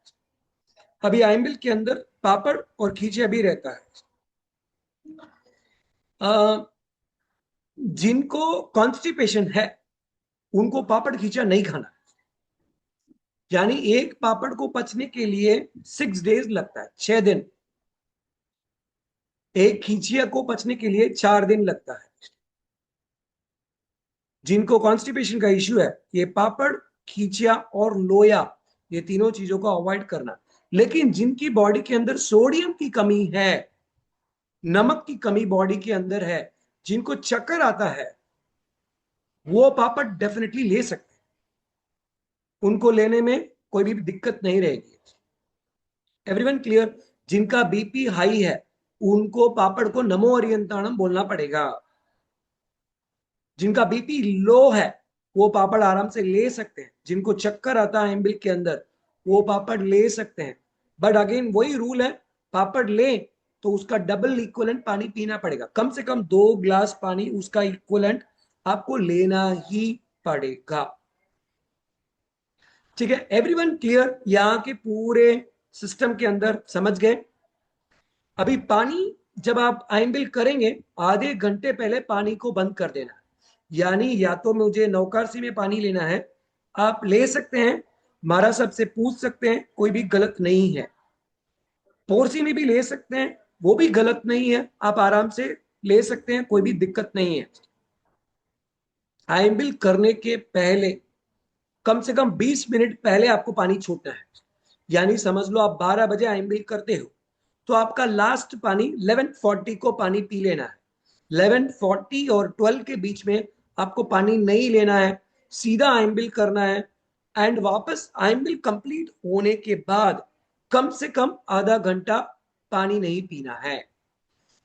अभी आइमिल के अंदर पापड़ और खींचे भी रहता है। जिनको कॉन्स्टिपेशन है उनको पापड़ खींचा नहीं खाना, यानी एक पापड़ को पचने के लिए 6 डेज लगता है, 6 दिन। एक खींचिया को पचने के लिए 4 दिन लगता है। जिनको कॉन्स्टिपेशन का इश्यू है ये पापड़, खींचिया और लोया, ये तीनों चीजों को अवॉइड करना। लेकिन जिनकी बॉडी के अंदर सोडियम की कमी है, नमक की कमी बॉडी के अंदर है, जिनको चक्कर आता है, वो पापड़ डेफिनेटली ले सकते हैं। उनको लेने में कोई भी दिक्कत नहीं रहेगी। Everyone clear? जिनका बीपी हाई है उनको पापड़ को नमो अरियंताणम बोलना पड़ेगा। जिनका बीपी लो है वो पापड़ आराम से ले सकते हैं, जिनको चक्कर आता है एम्बिल के अंदर वो पापड़ ले सकते हैं। बट अगेन वही रूल है, पापड़ ले तो उसका डबल इक्वलेंट पानी पीना पड़ेगा, कम से कम 2 ग्लास पानी उसका इक्वलेंट आपको लेना ही पड़ेगा। ठीक है, एवरीवन क्लियर यहाँ के पूरे सिस्टम के अंदर, समझ गए? अभी पानी जब आप आइंबिल करेंगे आधे घंटे पहले पानी को बंद कर देना, यानी या तो मुझे नौकारसी में पानी लेना है, आप ले सकते हैं, महाराज साहब से पूछ सकते हैं, कोई भी गलत नहीं है। पोरसी में भी ले सकते हैं, वो भी गलत नहीं है, आप आराम से ले सकते हैं, कोई भी दिक्कत नहीं है। आइंबिल करने के पहले कम से कम 20 मिनट पहले आपको पानी छोड़ना है, यानी समझ लो आप 12 बजे आइंबिल करते हो तो आपका लास्ट पानी 11:40 को पानी पी लेना है। 11:40 और 12 के बीच में आपको पानी नहीं लेना है, सीधा आइंबिल करना है। एंड वापस आइंबिल कंप्लीट होने के बाद कम से कम आधा घंटा पानी नहीं पीना है,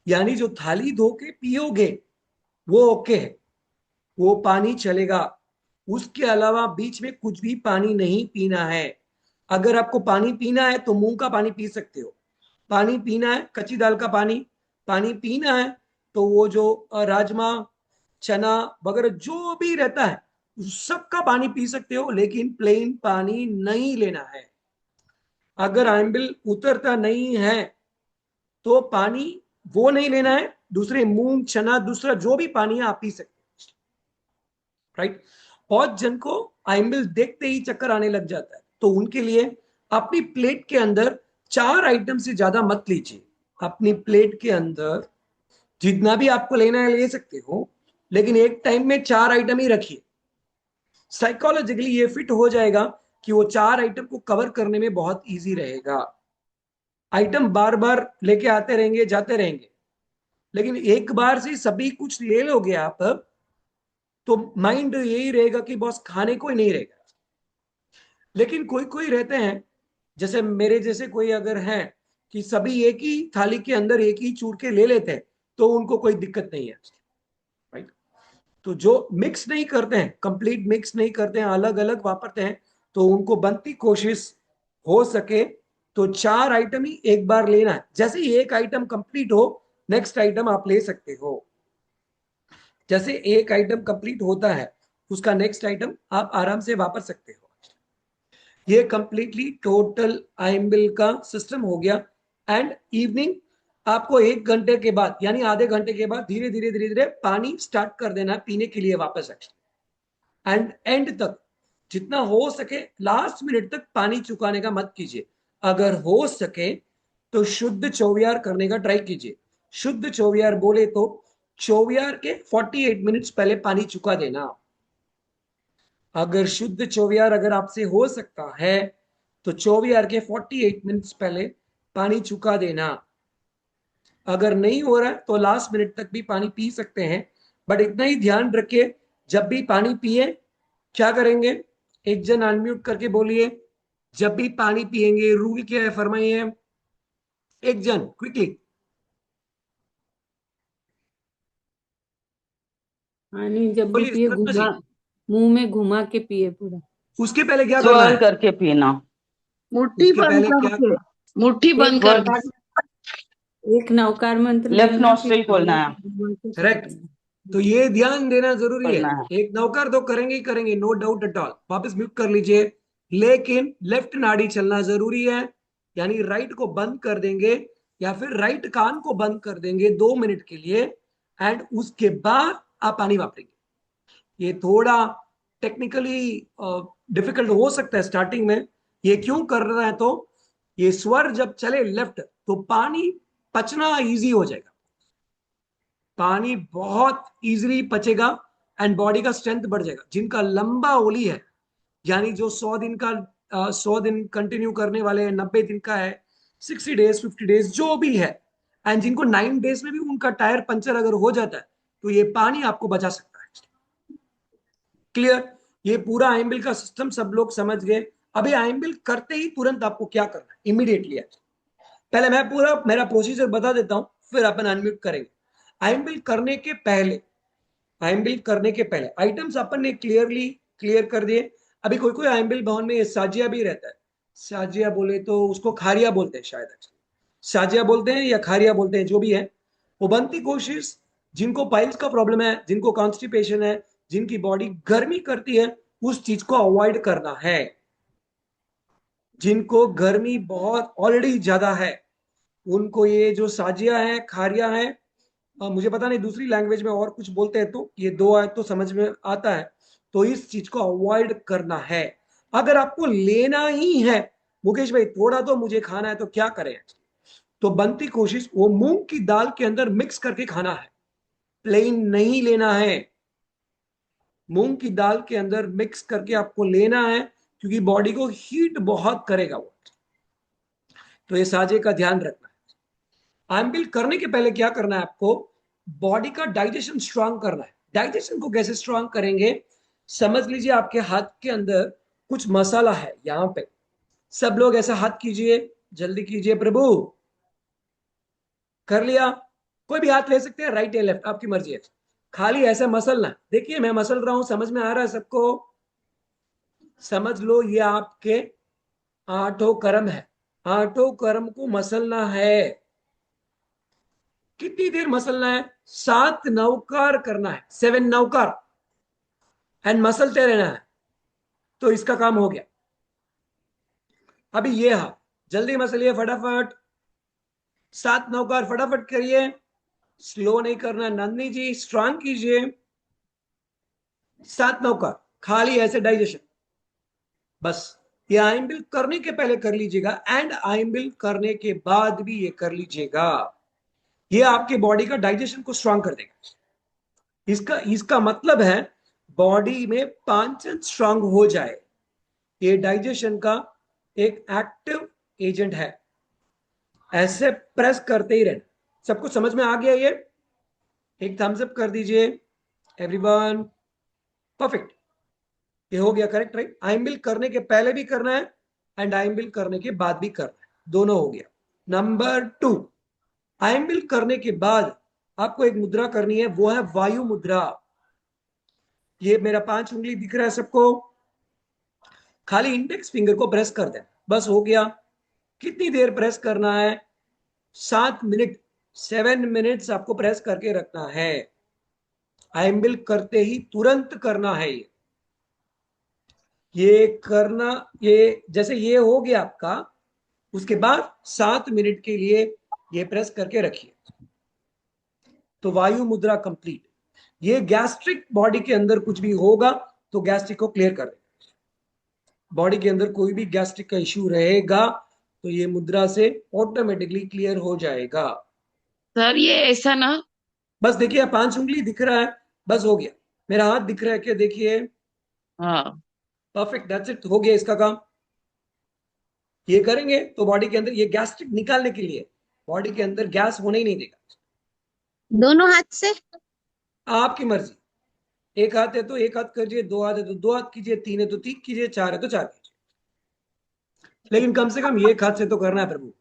यानी जो थाली धो के पियोगे वो ओके है, वो पानी चलेगा। उसके अलावा बीच में कुछ भी पानी नहीं पीना है। अगर आपको पानी पीना है तो मुंह का पानी पी सकते हो, पानी पीना है कच्ची दाल का पानी, पानी पीना है तो वो जो राजमा चना वगैरह जो भी रहता है उस सबका पानी पी सकते हो, लेकिन प्लेन पानी नहीं लेना है। अगर आइंबिल उतरता नहीं है तो पानी वो नहीं लेना है, दूसरे मूंग चना दूसरा जो भी पानी है आप पी सकते हो, राइट? बहुत जन को आइंबिल देखते ही चक्कर आने लग जाता है, तो उनके लिए अपनी प्लेट के अंदर 4 आइटम से ज्यादा मत लीजिए। अपनी प्लेट के अंदर जितना भी आपको लेना है ले सकते हो, लेकिन एक टाइम में 4 आइटम ही रखिए। साइकोलॉजिकली ये फिट हो जाएगा कि वो 4 आइटम को कवर करने में बहुत इजी रहेगा। आइटम बार बार लेके आते रहेंगे जाते रहेंगे, लेकिन एक बार से सभी कुछ ले लोगे आप तो माइंड यही रहेगा कि बॉस खाने को ही नहीं रहेगा। लेकिन कोई कोई रहते हैं, जैसे मेरे जैसे कोई अगर है कि सभी एक ही थाली के अंदर एक ही चूर के ले लेते हैं तो उनको कोई दिक्कत नहीं है, राइट? तो जो मिक्स नहीं करते हैं, कंप्लीट मिक्स नहीं करते हैं, अलग अलग वापरते हैं, तो उनको बनती कोशिश हो सके तो 4 आइटम ही एक बार लेना है। जैसे ही एक आइटम कंप्लीट हो नेक्स्ट आइटम आप ले सकते हो, जैसे एक आइटम कंप्लीट होता है उसका नेक्स्ट आइटम आप आराम से वापर सकते हो। ये कंप्लीटली टोटल आइम्बिल का सिस्टम हो गया। एंड इवनिंग आपको 1 घंटे के बाद यानी आधे घंटे के बाद धीरे धीरे धीरे धीरे पानी स्टार्ट कर देना पीने के लिए वापस। एंड एंड तक जितना हो सके लास्ट मिनट तक पानी चुकाने का मत कीजिए। अगर हो सके तो शुद्ध चौवियार करने का ट्राई कीजिए। शुद्ध चौवियार बोले तो चौवियार के 48 मिनट्स पहले पानी चुका देना। अगर शुद्ध चौवियार अगर आपसे हो सकता है तो चौवियार के 48 मिनट्स पहले पानी चुका देना। अगर नहीं हो रहा है तो लास्ट मिनट तक भी पानी पी सकते हैं, बट इतना ही ध्यान रखिए जब भी पानी पिए क्या करेंगे, एक जन अनम्यूट करके बोलिए, जब भी पानी पिएंगे रूल क्या है फरमाइए, एक जन क्विकली। पानी जब भी बोलिए पिए सपना घुमा, जी। मुंह में घुमा के पिए पूरा। उसके पहले क्या करना स्वर है? करके पीना, मुट्ठी उसके बंद पहले क्या? करके, मुट्ठी बंद एक स्वर करके। एक नवकार मंत्र लेफ्ट बोलना फिर नॉस्ट्रिल खोलना है, करेक्ट। तो ये ध्यान देना जरूरी है, खोलना है। एक नौकर तो करेंगे ही करेंगे, नो डाउट एट ऑल, वापस म्यूट कर लीजिए, लेकिन लेफ्ट नाड़ी चलना जरूरी है, यानी राइट को बंद कर देंगे या फिर राइट कान को बंद कर देंगे 2 मिनट के लिए। एंड उसके बाद आप पानी वापरेंगे। ये थोड़ा टेक्निकली डिफिकल्ट हो सकता है स्टार्टिंग में, ये क्यों कर रहा है तो ये स्वर जब चले लेफ्ट तो पानी पचना इजी हो जाएगा, पानी बहुत इजीली पचेगा एंड बॉडी का स्ट्रेंथ बढ़ जाएगा। जिनका लंबा ओली है यानी जो 100 दिन का 100 दिन कंटिन्यू करने वाले हैं, 90 दिन का है, 60 डेज 50 डेज जो भी है, एंड जिनको 9 डेज में भी उनका टायर पंचर अगर हो जाता है तो ये पानी आपको बचा सकता है। क्लियर? ये पूरा आइम्बिल का सिस्टम सब लोग समझ गए। अभी आइम्बिल करते ही तुरंत आपको क्या करना है, इमीडिएटली। पहले मैं पूरा मेरा प्रोसीजर बता देता हूं, फिर अपन अनम्यूट करेंगे। अनम्यूट करने के पहले, अनम्यूट करने के पहले आइटम्स अपन ने क्लियर कर दिए। अभी कोई कोई अनम्यूट भवन में ये साजिया भी रहता है। साजिया बोले तो उसको खारिया बोलते हैं शायद, साजिया बोलते हैं या खारिया बोलते हैं, जो भी है। वो बनती कोशिश, जिनको पाइल्स का प्रॉब्लम है, जिनको कॉन्स्टिपेशन है, जिनकी बॉडी गर्मी करती है, उस चीज को अवॉइड करना है। जिनको गर्मी बहुत ऑलरेडी ज्यादा है, उनको ये जो साजिया है, खारिया है, मुझे पता नहीं दूसरी लैंग्वेज में और कुछ बोलते हैं, तो ये दो आयत तो समझ में आता है। तो इस चीज को अवॉइड करना है। अगर आपको लेना ही है, मुकेश भाई थोड़ा तो मुझे खाना है, तो क्या करें? तो बनती कोशिश वो मूंग की दाल के अंदर मिक्स करके खाना है, प्लेन नहीं लेना है। मूंग की दाल के अंदर मिक्स करके आपको लेना है, क्योंकि बॉडी को हीट बहुत करेगा वो। तो ये साजे का ध्यान रखना है। आइम्बिल करने के पहले क्या करना है आपको? बॉडी का डाइजेशन स्ट्रांग करना है। डाइजेशन को कैसे स्ट्रांग करेंगे? समझ लीजिए आपके हाथ के अंदर कुछ मसाला है, यहां पे सब लोग ऐसा हाथ कीजिए, जल्दी कीजिए प्रभु। कर लिया? कोई भी हाथ ले सकते हैं, राइट या लेफ्ट, आपकी मर्जी है। खाली ऐसा मसलना। देखिए मैं मसल रहा हूं, समझ में आ रहा है सबको? समझ लो ये आपके आठों कर्म है। आठों कर्म को मसलना है। कितनी देर मसलना है? 7 नौकार करना है, 7 नौकार, एंड मसलते रहना है। तो इसका काम हो गया। अभी ये हाथ जल्दी मसलिए फटाफट, 7 नौकार फटाफट करिए। स्लो नहीं करना नंदनी जी, स्ट्रांग कीजिए। 7 नौकार खाली ऐसे डाइजेशन। बस ये आइम्बिल करने के पहले कर लीजिएगा, एंड आइम्बिल करने के बाद भी ये कर लीजिएगा। ये आपके बॉडी का डाइजेशन को स्ट्रांग कर देगा। इसका इसका मतलब है बॉडी में पाचन स्ट्रांग हो जाए। ये डाइजेशन का एक एक्टिव एजेंट है। ऐसे प्रेस करते ही रहना। सबको समझ में आ गया? ये एक थम्स अप कर दीजिए एवरीवन। परफेक्ट। ये हो गया करेक्ट, राइट? आइम्बिल करने के पहले भी करना है, एंड आइम्बिल करने के बाद भी करना है, दोनों हो गया। नंबर 2, आइम्बिल करने के बाद आपको एक मुद्रा करनी है, वो है वायु मुद्रा। ये मेरा 5 उंगली दिख रहा है सबको? खाली इंडेक्स फिंगर को प्रेस कर दें, बस हो गया। कितनी देर प्रेस करना है? 7 मिनट, 7 मिनट्स आपको प्रेस करके रखना है। आइम्बिल करते ही तुरंत करना है ये करना। ये जैसे ये हो गया आपका, उसके बाद 7 मिनट के लिए ये प्रेस करके रखिए, तो वायु मुद्रा कंप्लीट। ये गैस्ट्रिक बॉडी के अंदर कुछ भी होगा तो गैस्ट्रिक को क्लियर कर देगा। बॉडी के अंदर कोई भी गैस्ट्रिक का इश्यू रहेगा तो ये मुद्रा से ऑटोमेटिकली क्लियर हो जाएगा। सर ये ऐसा ना, बस देखिए 5 उंगली दिख रहा है, बस हो गया। मेरा हाथ दिख रहा है क्या? देखिए, हाँ परफेक्ट, दैट्स इट, हो गया इसका काम। ये करेंगे तो बॉडी के अंदर ये गैस्ट्रिक निकालने के लिए, बॉडी के अंदर गैस होने ही नहीं देगा। दोनों हाथ से? आपकी मर्जी। एक हाथ है तो एक हाथ कीजिए, 2 हाथ है तो 2 हाथ कीजिए, 3 है तो 3 कीजिए, 4 है तो 4 कीजिए, लेकिन कम से कम एक हाथ से तो करना है प्रभु।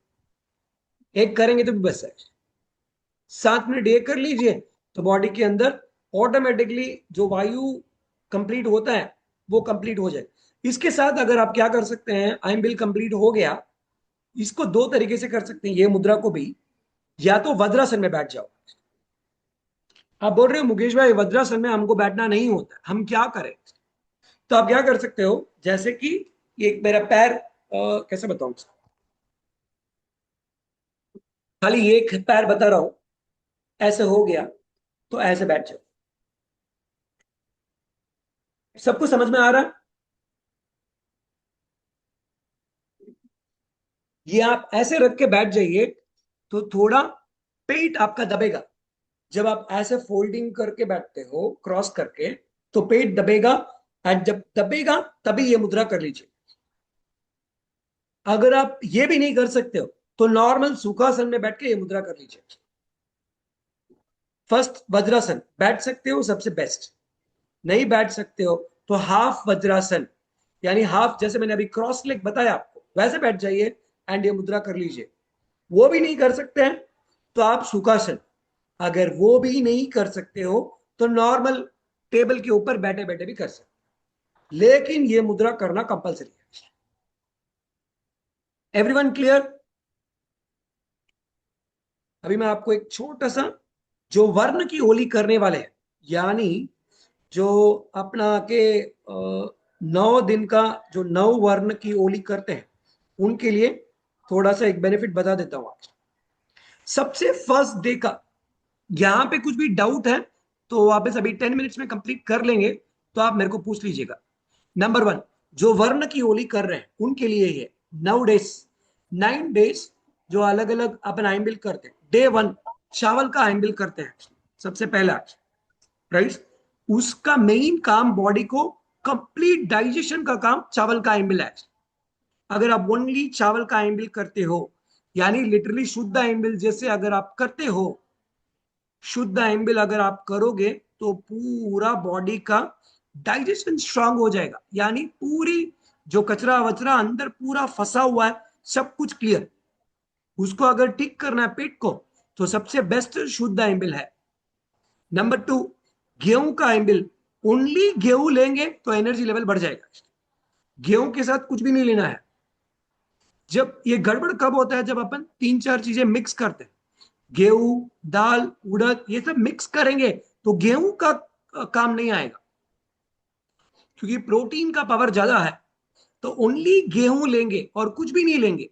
एक करेंगे तो भी बस है। 7 मिनट ये कर लीजिए तो बॉडी के अंदर ऑटोमेटिकली जो वायु कंप्लीट होता है वो कंप्लीट हो जाए। इसके साथ अगर आप क्या कर सकते हैं, आइम्बिल कंप्लीट हो गया, इसको 2 तरीके से कर सकते हैं ये मुद्रा को भी। या तो वज्रासन में बैठ जाओ। आप बोल रहे हो मुकेश भाई वज्रासन में हमको बैठना नहीं होता, हम क्या करें? तो आप क्या कर सकते हो, जैसे कि ये मेरा पैर, कैसे बताऊं, खाली एक पैर बता रहा हूं, ऐसे हो गया तो ऐसे बैठ जाओ। सबको समझ में आ रहा है? ये आप ऐसे रख के बैठ जाइए तो थोड़ा पेट आपका दबेगा। जब आप ऐसे फोल्डिंग करके बैठते हो क्रॉस करके, तो पेट दबेगा, एंड जब दबेगा तभी ये मुद्रा कर लीजिए। अगर आप ये भी नहीं कर सकते हो तो नॉर्मल सुखासन में बैठ के ये मुद्रा कर लीजिए। फर्स्ट वज्रासन बैठ सकते हो, सबसे बेस्ट। नहीं बैठ सकते हो तो हाफ वज्रासन, यानी हाफ, जैसे मैंने अभी क्रॉस लेग बताया आपको, वैसे बैठ जाइए एंड ये मुद्रा कर लीजिए। वो भी नहीं कर सकते हैं तो आप सुखासन, अगर वो भी नहीं कर सकते हो तो नॉर्मल टेबल के ऊपर बैठे बैठे भी कर सकते, लेकिन ये मुद्रा करना कंपलसरी है। Everyone clear? अभी मैं आपको एक छोटा सा, जो वर्ण की ओली करने वाले हैं, यानी जो अपना के 9 दिन का जो 9 वर्ण की ओली करते हैं, उनके लिए थोड़ा सा एक बेनिफिट बता देता हूं आज। सबसे फर्स्ट डे का, यहां पे कुछ भी डाउट है तो वापस अभी 10 मिनट्स में कंप्लीट कर लेंगे, तो आप मेरे को पूछ लीजिएगा। नंबर 1, जो वर्ण की ओली कर रहे हैं उनके लिए ये 9 डेज, 9 डेज जो अलग अलग अपन आइम्बिल करते हैं। डे 1 चावल का आइम्बिल करते हैं सबसे पहला, राइट। उसका मेन काम बॉडी को कंप्लीट डाइजेशन का काम चावल का आइम्बिल है। अगर आप ओनली चावल का आइम्बिल करते हो, यानी लिटरली शुद्ध आइम्बिल जैसे अगर आप करते हो, शुद्ध एम्बिल अगर आप करोगे तो पूरा बॉडी का डाइजेशन स्ट्रांग हो जाएगा, यानी पूरी जो कचरा वचरा अंदर पूरा फंसा हुआ है सब कुछ क्लियर। उसको अगर ठीक करना है पेट को, तो सबसे बेस्ट शुद्ध एम्बिल है। नंबर 2, गेहूं का एम्बिल। ओनली गेहूं लेंगे तो एनर्जी लेवल बढ़ जाएगा। गेहूं के साथ कुछ भी नहीं लेना है। जब ये गड़बड़ कब होता है, जब अपन 3-4 चीजें मिक्स करते हैं, गेहूं, दाल, उड़द, ये सब मिक्स करेंगे तो गेहूं का काम नहीं आएगा, क्योंकि प्रोटीन का पावर ज्यादा है। तो ओनली गेहूं लेंगे और कुछ भी नहीं लेंगे,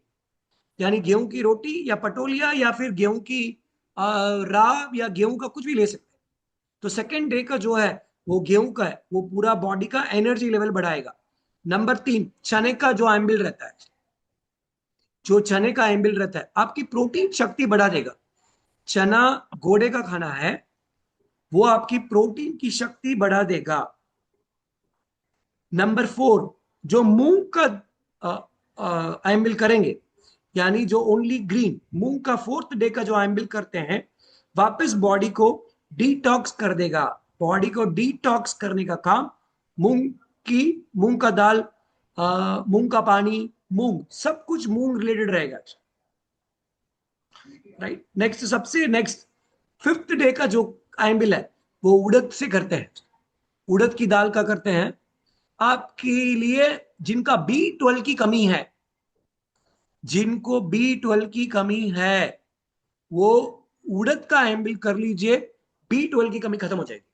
यानी गेहूं की रोटी या पटोलिया या फिर गेहूं की राब या गेहूं का कुछ भी ले सकते हैं। तो सेकेंड डे का जो है वो गेहूं का है, वो पूरा बॉडी का एनर्जी लेवल बढ़ाएगा। नंबर 3, चने का जो एम्बिल रहता है, जो चने का एम्बिल रहता है आपकी प्रोटीन शक्ति बढ़ा देगा। चना घोड़े का खाना है, वो आपकी प्रोटीन की शक्ति बढ़ा देगा। नंबर 4, जो मूंग का एम्बिल करेंगे, यानी जो ओनली ग्रीन मूंग का 4th डे का जो एम्बिल करते हैं, वापस बॉडी को डिटॉक्स कर देगा। बॉडी को डिटॉक्स करने का काम मूंग का दाल, मूंग का पानी, मूंग, सब कुछ मूंग रिलेटेड रहेगा, राइट। नेक्स्ट, सबसे नेक्स्ट 5th डे का जो एम्बिल है वो उड़द से करते हैं, उड़द की दाल का करते हैं। आपके लिए जिनका B12 की कमी है, जिनको B12 की कमी है, वो उड़द का एम्बिल कर लीजिए, B12 की कमी खत्म हो जाएगी।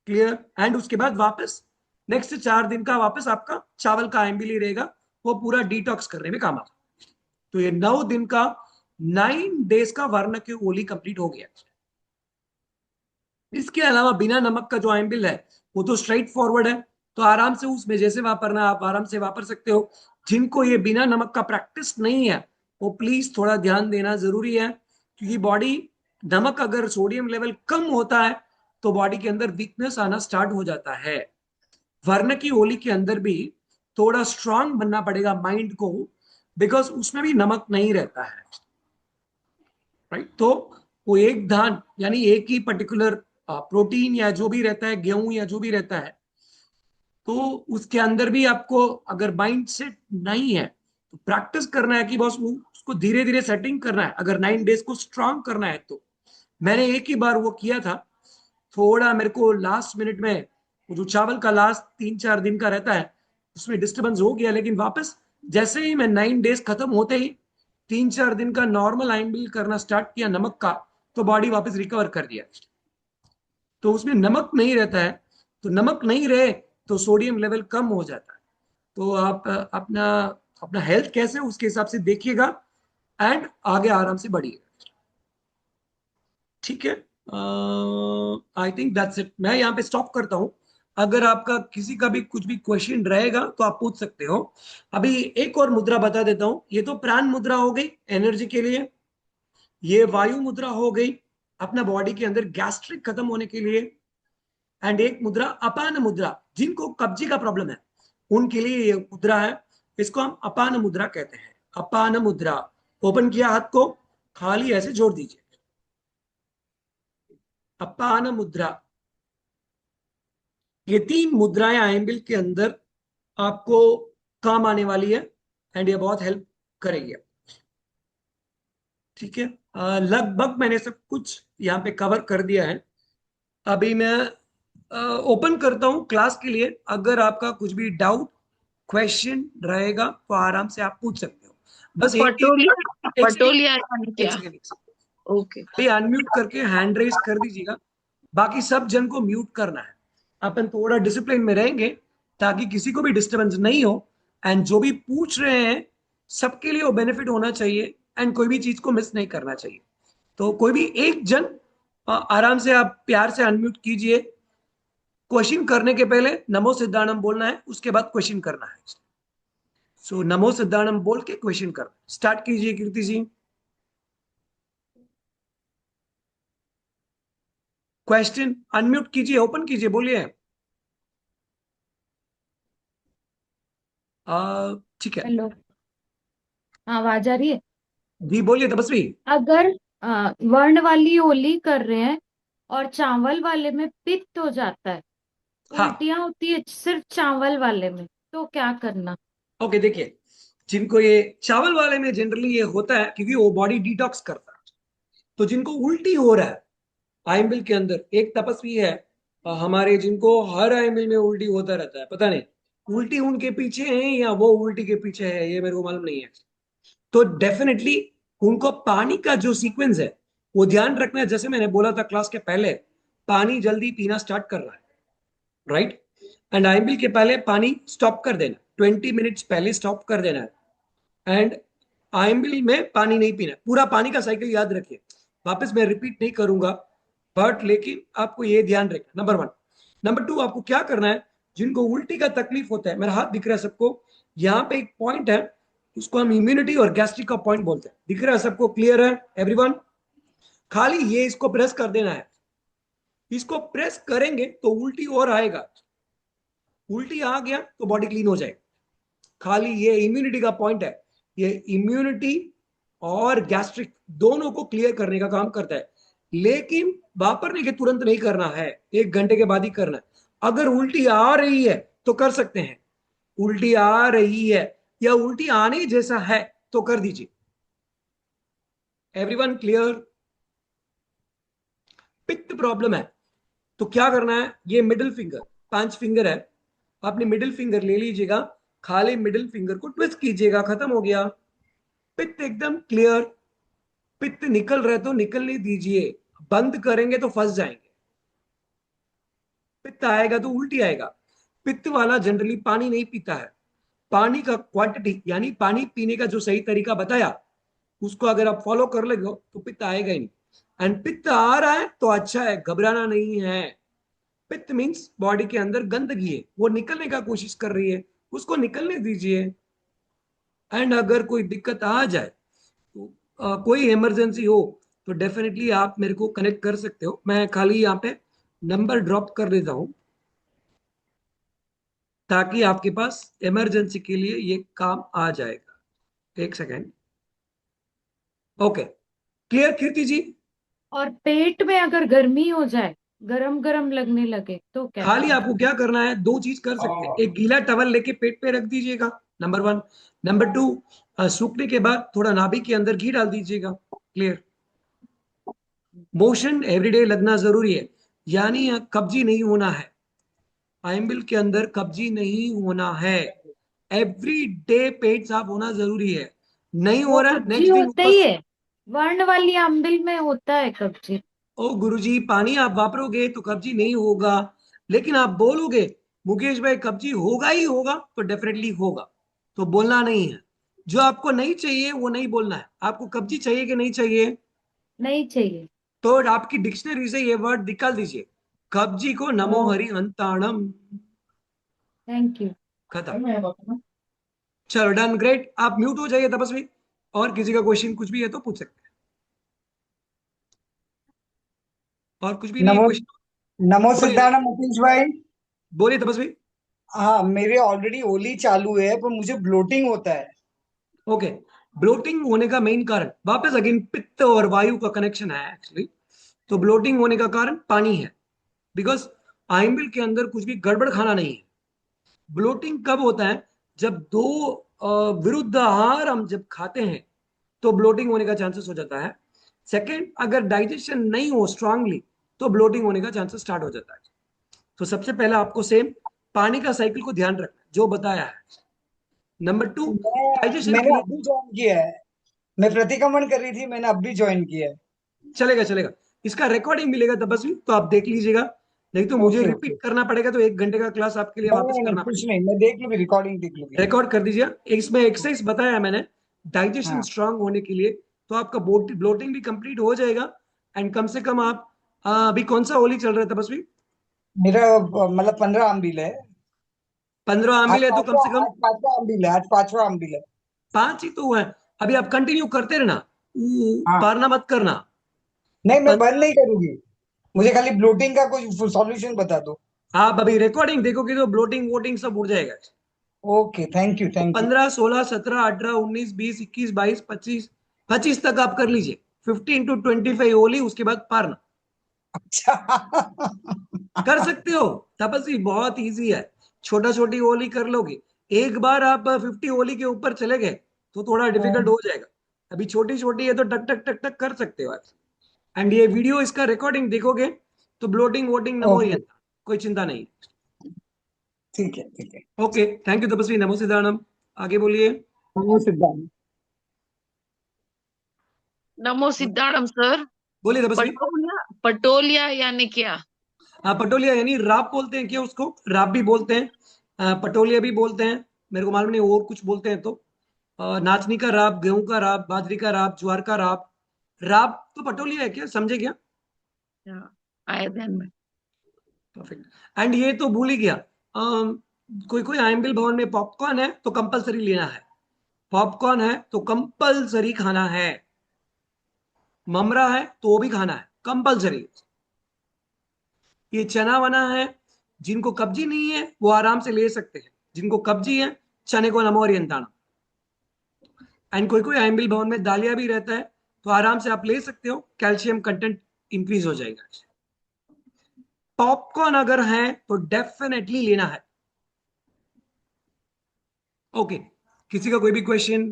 क्लियर? एंड उसके बाद वापस नेक्स्ट 4 दिन का वापस आपका चावल का एम्बिल ही रहेगा, वो पूरा डिटॉक्स करने में काम आता। तो ये 9 दिन का, 9 डेज का वर्ण की ओली कंप्लीट हो गया। इसके अलावा बिना नमक का जो एम्बिल है वो तो स्ट्राइट फॉरवर्ड है, तो आराम से उसमें जैसे वापरना आप आराम से वापर सकते हो। जिनको ये बिना नमक का प्रैक्टिस नहीं है, वो प्लीज थोड़ा ध्यान देना जरूरी है, क्योंकि बॉडी, नमक अगर सोडियम लेवल कम होता है तो बॉडी के अंदर वीकनेस आना स्टार्ट हो जाता है। वर्ण की ओली के अंदर भी थोड़ा स्ट्रांग बनना पड़ेगा माइंड को, बिकॉज उसमें भी नमक नहीं रहता है, राइट। तो वो एक धान, यानी एक ही पर्टिकुलर प्रोटीन या जो भी रहता है, गेहूं या जो भी रहता है, तो उसके अंदर भी आपको अगर माइंड सेट नहीं है तो प्रैक्टिस करना है कि बस उसको धीरे धीरे सेटिंग करना है। अगर 9 डेज को स्ट्रांग करना है तो मैंने एक ही बार वो किया था, थोड़ा मेरे को लास्ट मिनट में वो जो चावल का लास्ट 3-4 दिन का रहता है उसमें डिस्टर्बेंस हो गया, लेकिन वापस जैसे ही मैं 9 डेज खत्म होते ही 3-4 दिन का नॉर्मल आइम्बिल करना स्टार्ट किया नमक का, तो बॉडी वापस रिकवर कर दिया। तो उसमें नमक नहीं रहता है, तो नमक नहीं रहे तो सोडियम लेवल कम हो जाता है। तो आप अपना अपना हेल्थ कैसे उसके हिसाब से देखिएगा एंड आगे आराम से बढ़िएगा, ठीक है। आई थिंक दैट्स इट, मैं यहाँ पे स्टॉप करता हूँ। अगर आपका किसी का भी कुछ भी क्वेश्चन रहेगा तो आप पूछ सकते हो। अभी एक और मुद्रा बता देता हूँ, ये तो प्राण मुद्रा हो गई एनर्जी के लिए, ये वायु मुद्रा हो गई अपना बॉडी के अंदर गैस्ट्रिक खत्म होने के लिए, एंड एक मुद्रा अपान मुद्रा, जिनको कब्जी का प्रॉब्लम है उनके लिए ये मुद्रा है, इसको हम अपान मुद्रा कहते हैं। अपान मुद्रा, ओपन किया हाथ को, खाली ऐसे जोड़ दीजिए, अपान मुद्रा। ये 3 मुद्राएं आइम्बिल के अंदर आपको काम आने वाली है एंड ये बहुत हेल्प करेगी। ठीक है, लगभग मैंने सब कुछ यहाँ पे कवर कर दिया है। अभी मैं ओपन करता हूँ क्लास के लिए। अगर आपका कुछ भी डाउट क्वेश्चन रहेगा तो आराम से आप पूछ सकते हो। बस पटोलिया, एक सेकंड, पटोलिया यानी एक क्या? सेकंड, एक सेकंड। ओके। अभी अनम्यूट करके हैंड रेज कर दीजिएगा। बाकी सब जन को म्यूट करना है। अपन थोड़ा डिसिप्लिन में रहेंगे ताकि किसी को भी डिस्टरबेंस नहीं हो। एंड जो भी पूछ रहे हैं सबके लिए वो बेनिफिट होना चाहिए एंड कोई भी चीज को मिस नहीं करना चाहिए। तो कोई भी एक जन आराम से आप प्यार से अनम्यूट कीजिए। क्वेश्चन करने के पहले नमो सिद्धाणम बोलना है, उसके बाद क्वेश्चन करना है। सो नमो सिद्धाणम बोल के क्वेश्चन कर स्टार्ट कीजिए कीर्ति जी। क्वेश्चन अनम्यूट कीजिए, ओपन कीजिए, बोलिए। ठीक है, हेलो। हाँ, आवाज आ रही है। जी बोलिए तपस्वी। अगर वर्ण वाली होली कर रहे हैं और चावल वाले में पित्त हो जाता है, हाँ, उल्टियां होती है सिर्फ चावल वाले में, तो क्या करना? ओके, देखिए, जिनको ये चावल वाले में जनरली ये होता है क्योंकि वो बॉडी डिटॉक्स करता है। तो जिनको उल्टी हो रहा है आइमिल के अंदर, एक तपस्वी है हमारे, जिनको हर आइमिल में उल्टी होता रहता है, पता नहीं उल्टी उनके पीछे है या वो उल्टी के पीछे है, ये मेरे को मालूम नहीं है। तो डेफिनेटली उनको पानी का जो सीक्वेंस है वो ध्यान रखना है। जैसे मैंने बोला था क्लास के पहले, पानी जल्दी पीना स्टार्ट कर रहा है, राइट? एंड आइमिल के पहले पानी स्टॉप कर देना, 20 मिनट्स पहले स्टॉप कर देना है। एंड आइमिल में पानी नहीं पीना है। पूरा पानी का साइकिल याद रखिए, वापस मैं रिपीट नहीं करूंगा, बट लेकिन आपको ये ध्यान रखना, नंबर वन। नंबर टू, आपको क्या करना है, जिनको उल्टी का तकलीफ होता है, मेरा हाथ दिख रहा है सबको, यहाँ पे एक पॉइंट है, उसको हम इम्यूनिटी और गैस्ट्रिक का पॉइंट बोलते हैं। दिख रहा है सबको? क्लियर है एवरीवन? खाली ये इसको प्रेस कर देना है। इसको प्रेस करेंगे तो उल्टी और आएगा, उल्टी आ गया तो बॉडी क्लीन हो जाएगी। खाली ये इम्यूनिटी का पॉइंट है, ये इम्यूनिटी और गैस्ट्रिक दोनों को क्लियर करने का काम करता है। लेकिन वापरने के तुरंत नहीं करना है, 1 घंटे के बाद ही करना है। अगर उल्टी आ रही है तो कर सकते हैं, उल्टी आ रही है या उल्टी आने जैसा है तो कर दीजिए। Everyone clear? पित्त प्रॉब्लम है तो क्या करना है, ये मिडिल फिंगर, 5 फिंगर है, आपने मिडिल फिंगर ले लीजिएगा, खाली मिडिल फिंगर को ट्विस्ट कीजिएगा, खत्म हो गया। पित्त एकदम क्लियर। पित्त निकल रहा है तो निकलने दीजिए, बंद करेंगे तो फंस जाएंगे। पित्त आएगा तो उल्टी आएगा। पित्त वाला जनरली पानी नहीं पीता है। पानी का क्वांटिटी यानी पानी पीने का जो सही तरीका बताया उसको अगर आप फॉलो कर लेगे तो पित्त आएगा ही नहीं। एंड पित्त आ रहा है तो अच्छा है, घबराना नहीं है। पित्त मीन्स बॉडी के अंदर गंदगी है, वो निकलने का कोशिश कर रही है, उसको निकलने दीजिए। एंड अगर कोई दिक्कत आ जाए तो कोई इमरजेंसी हो तो डेफिनेटली आप मेरे को कनेक्ट कर सकते हो। मैं खाली यहाँ पे नंबर ड्रॉप कर देता हूँ ताकि आपके पास इमरजेंसी के लिए ये काम आ जाएगा। 1 सेकेंड। ओके, क्लियर कीर्ति जी? और पेट में अगर गर्मी हो जाए, गरम गरम लगने लगे, तो क्या खाली करना? आपको क्या करना है, दो चीज कर सकते हैं। एक गीला टवल लेके पेट पे रख दीजिएगा, नंबर वन। नंबर टू, सूखने के बाद थोड़ा नाभि के अंदर घी डाल दीजिएगा। क्लियर? मोशन एवरीडे लगना जरूरी है, यानी कब्जी नहीं होना है, आइम्बिल के अंदर कब्जी नहीं होना है। एवरी डे पेट साफ होना जरूरी है। नहीं हो वो रहा है, कब्जी नेक्स्ट दिन होता ही है, वर्ण वाली अम्बिल में होता है कब्जी। ओ गुरुजी, पानी आप वापरोगे तो कब्जी नहीं होगा, लेकिन आप बोलोगे मुकेश भाई कब्जी होगा ही होगा तो डेफिनेटली होगा। तो बोलना नहीं है, जो आपको नहीं चाहिए वो नहीं बोलना है। आपको कब्जी चाहिए कि नहीं चाहिए? नहीं चाहिए। तो आपकी डिक्शनरी से ये वर्ड निकाल दीजिए, कब्जी को नमो हरि अंताणम। Thank you. खत्म। चलो डन, ग्रेट। आप म्यूट हो जाइए तपस्वी, और किसी का क्वेश्चन कुछ भी है तो पूछ सकते हैं। और कुछ भी नहीं है नमो क्वेश्चन? नमो बोलिए, सिद्धार्थ मुकेश भाई। बोलिए तपस्वी। हाँ, मेरे ऑलरेडी होली चालू है पर मुझे ब्लोटिंग होता है। ओके, ब्लोटिंग होने का मेन कारण वापस अगेन पित्त और वायु का कनेक्शन है एक्चुअली। तो ब्लोटिंग होने का कारण पानी है, बिकॉज आइम्बिल के अंदर कुछ भी गड़बड़ खाना नहीं है। ब्लोटिंग कब होता है, जब दो विरुद्ध आहार हम जब खाते हैं तो ब्लोटिंग होने का चांसेस हो जाता है। सेकंड, अगर डाइजेशन नहीं हो स्ट्रांगली तो ब्लोटिंग होने का चांसेस स्टार्ट हो जाता है। तो सबसे पहले आपको सेम पानी का साइकिल को ध्यान रखना जो बताया है। नंबर 2, डाइजेशन मैंने क्लियर। अभी ज्वाइन किया है। मैं प्रतिक्रमण कर रही थी, मैंने अभी ज्वाइन किया है। चलेगा चलेगा, इसका रिकॉर्डिंग मिलेगा तपस्वी, तो आप देख लीजिएगा। नहीं तो मुझे ओके ओके। रिपीट करना पड़ेगा, तो 1 घंटे का क्लास आपके लिए नहीं वापस नहीं नहीं, करना कुछ पड़ेगा। नहीं, मैं देख लूंगी, रिकॉर्डिंग देख लूंगी। रिकॉर्ड कर दीजिए। इसमें एक्सरसाइज बताया है मैंने डाइजेशन हाँ, स्ट्रांग होने के लिए, तो आपका ब्लोटिंग भी कंप्लीट हो जाएगा। एंड कम से कम आप अभी कौन सा होली चल रहा है तपस्वी? मेरा मतलब 15 अम्बिल है। 15 आज आमिल है, तो कम पांचवा से कम आज पांचवा अम्बिल है, आज पांचवा अम्बिल है। 5 ही तो हुआ है। अभी आप कंटिन्यू करते रहना, हाँ, पारना मत करना। नहीं मैं बंद 15, नहीं करूंगी। मुझे खाली ब्लोटिंग का कोई सॉल्यूशन बता दो। आप अभी रिकॉर्डिंग देखोगे तो ब्लोटिंग वोटिंग सब उड़ जाएगा। Okay, thank you thank you. 15, 16, 17, 18, 19, 20, 21, 22, 25, 25 तक आप कर लीजिए। 15 to 25 ओली, उसके बाद पारना अच्छा। कर सकते हो। तपस्वी बहुत इजी है, छोटा छोटी ओली कर लोगे। एक बार आप 50 ओली के ऊपर चले गए तो थोड़ा डिफिकल्ट हो जाएगा। अभी छोटी छोटी है तो टक टक टक टक कर सकते हो आप। एंड ये वीडियो इसका रिकॉर्डिंग देखोगे तो ब्लोटिंग वोटिंग नमो ओके, यंत्र, कोई चिंता नहीं। ठीक है ठीक है। ओके, थैंक यू तपस्वी, नमो सिद्धानम। आगे बोलिए। नमो सिद्धांत। नमो सिद्धाड़म सर। बोलिए तपस्वी। पटोलिया, पटोलिया यानी क्या? हाँ, पटोलिया यानी राब बोलते हैं क्या उसको? राब भी बोलते हैं, पटोलिया भी बोलते हैं। मेरे को मालूम नहीं और कुछ बोलते हैं तो। नाचनी का राब, गेहूं का राब, बाजरी का राब, ज्वार का राब। राब तो पटोलिया है क्या, समझे क्या? हाँ, आया ध्यान में। परफेक्ट। एंड ये तो भूल ही गया, कोई कोई आइएमबिल भवन में पॉपकॉर्न है तो कंपलसरी लेना है। पॉपकॉर्न है तो कंपलसरी खाना है। ममरा है तो वो भी खाना है कंपलसरी। ये चना वना है, जिनको कब्जी नहीं है वो आराम से ले सकते हैं। जिनको कब्जी है, चने को नमो ओरिएंटाना। एंड कोई कोई आइम्बिल भवन में दालिया भी रहता है, तो आराम से आप ले सकते हो, कैल्शियम कंटेंट इंक्रीज हो जाएगा। पॉपकॉर्न अगर है तो डेफिनेटली लेना है। ओके, किसी का कोई भी क्वेश्चन,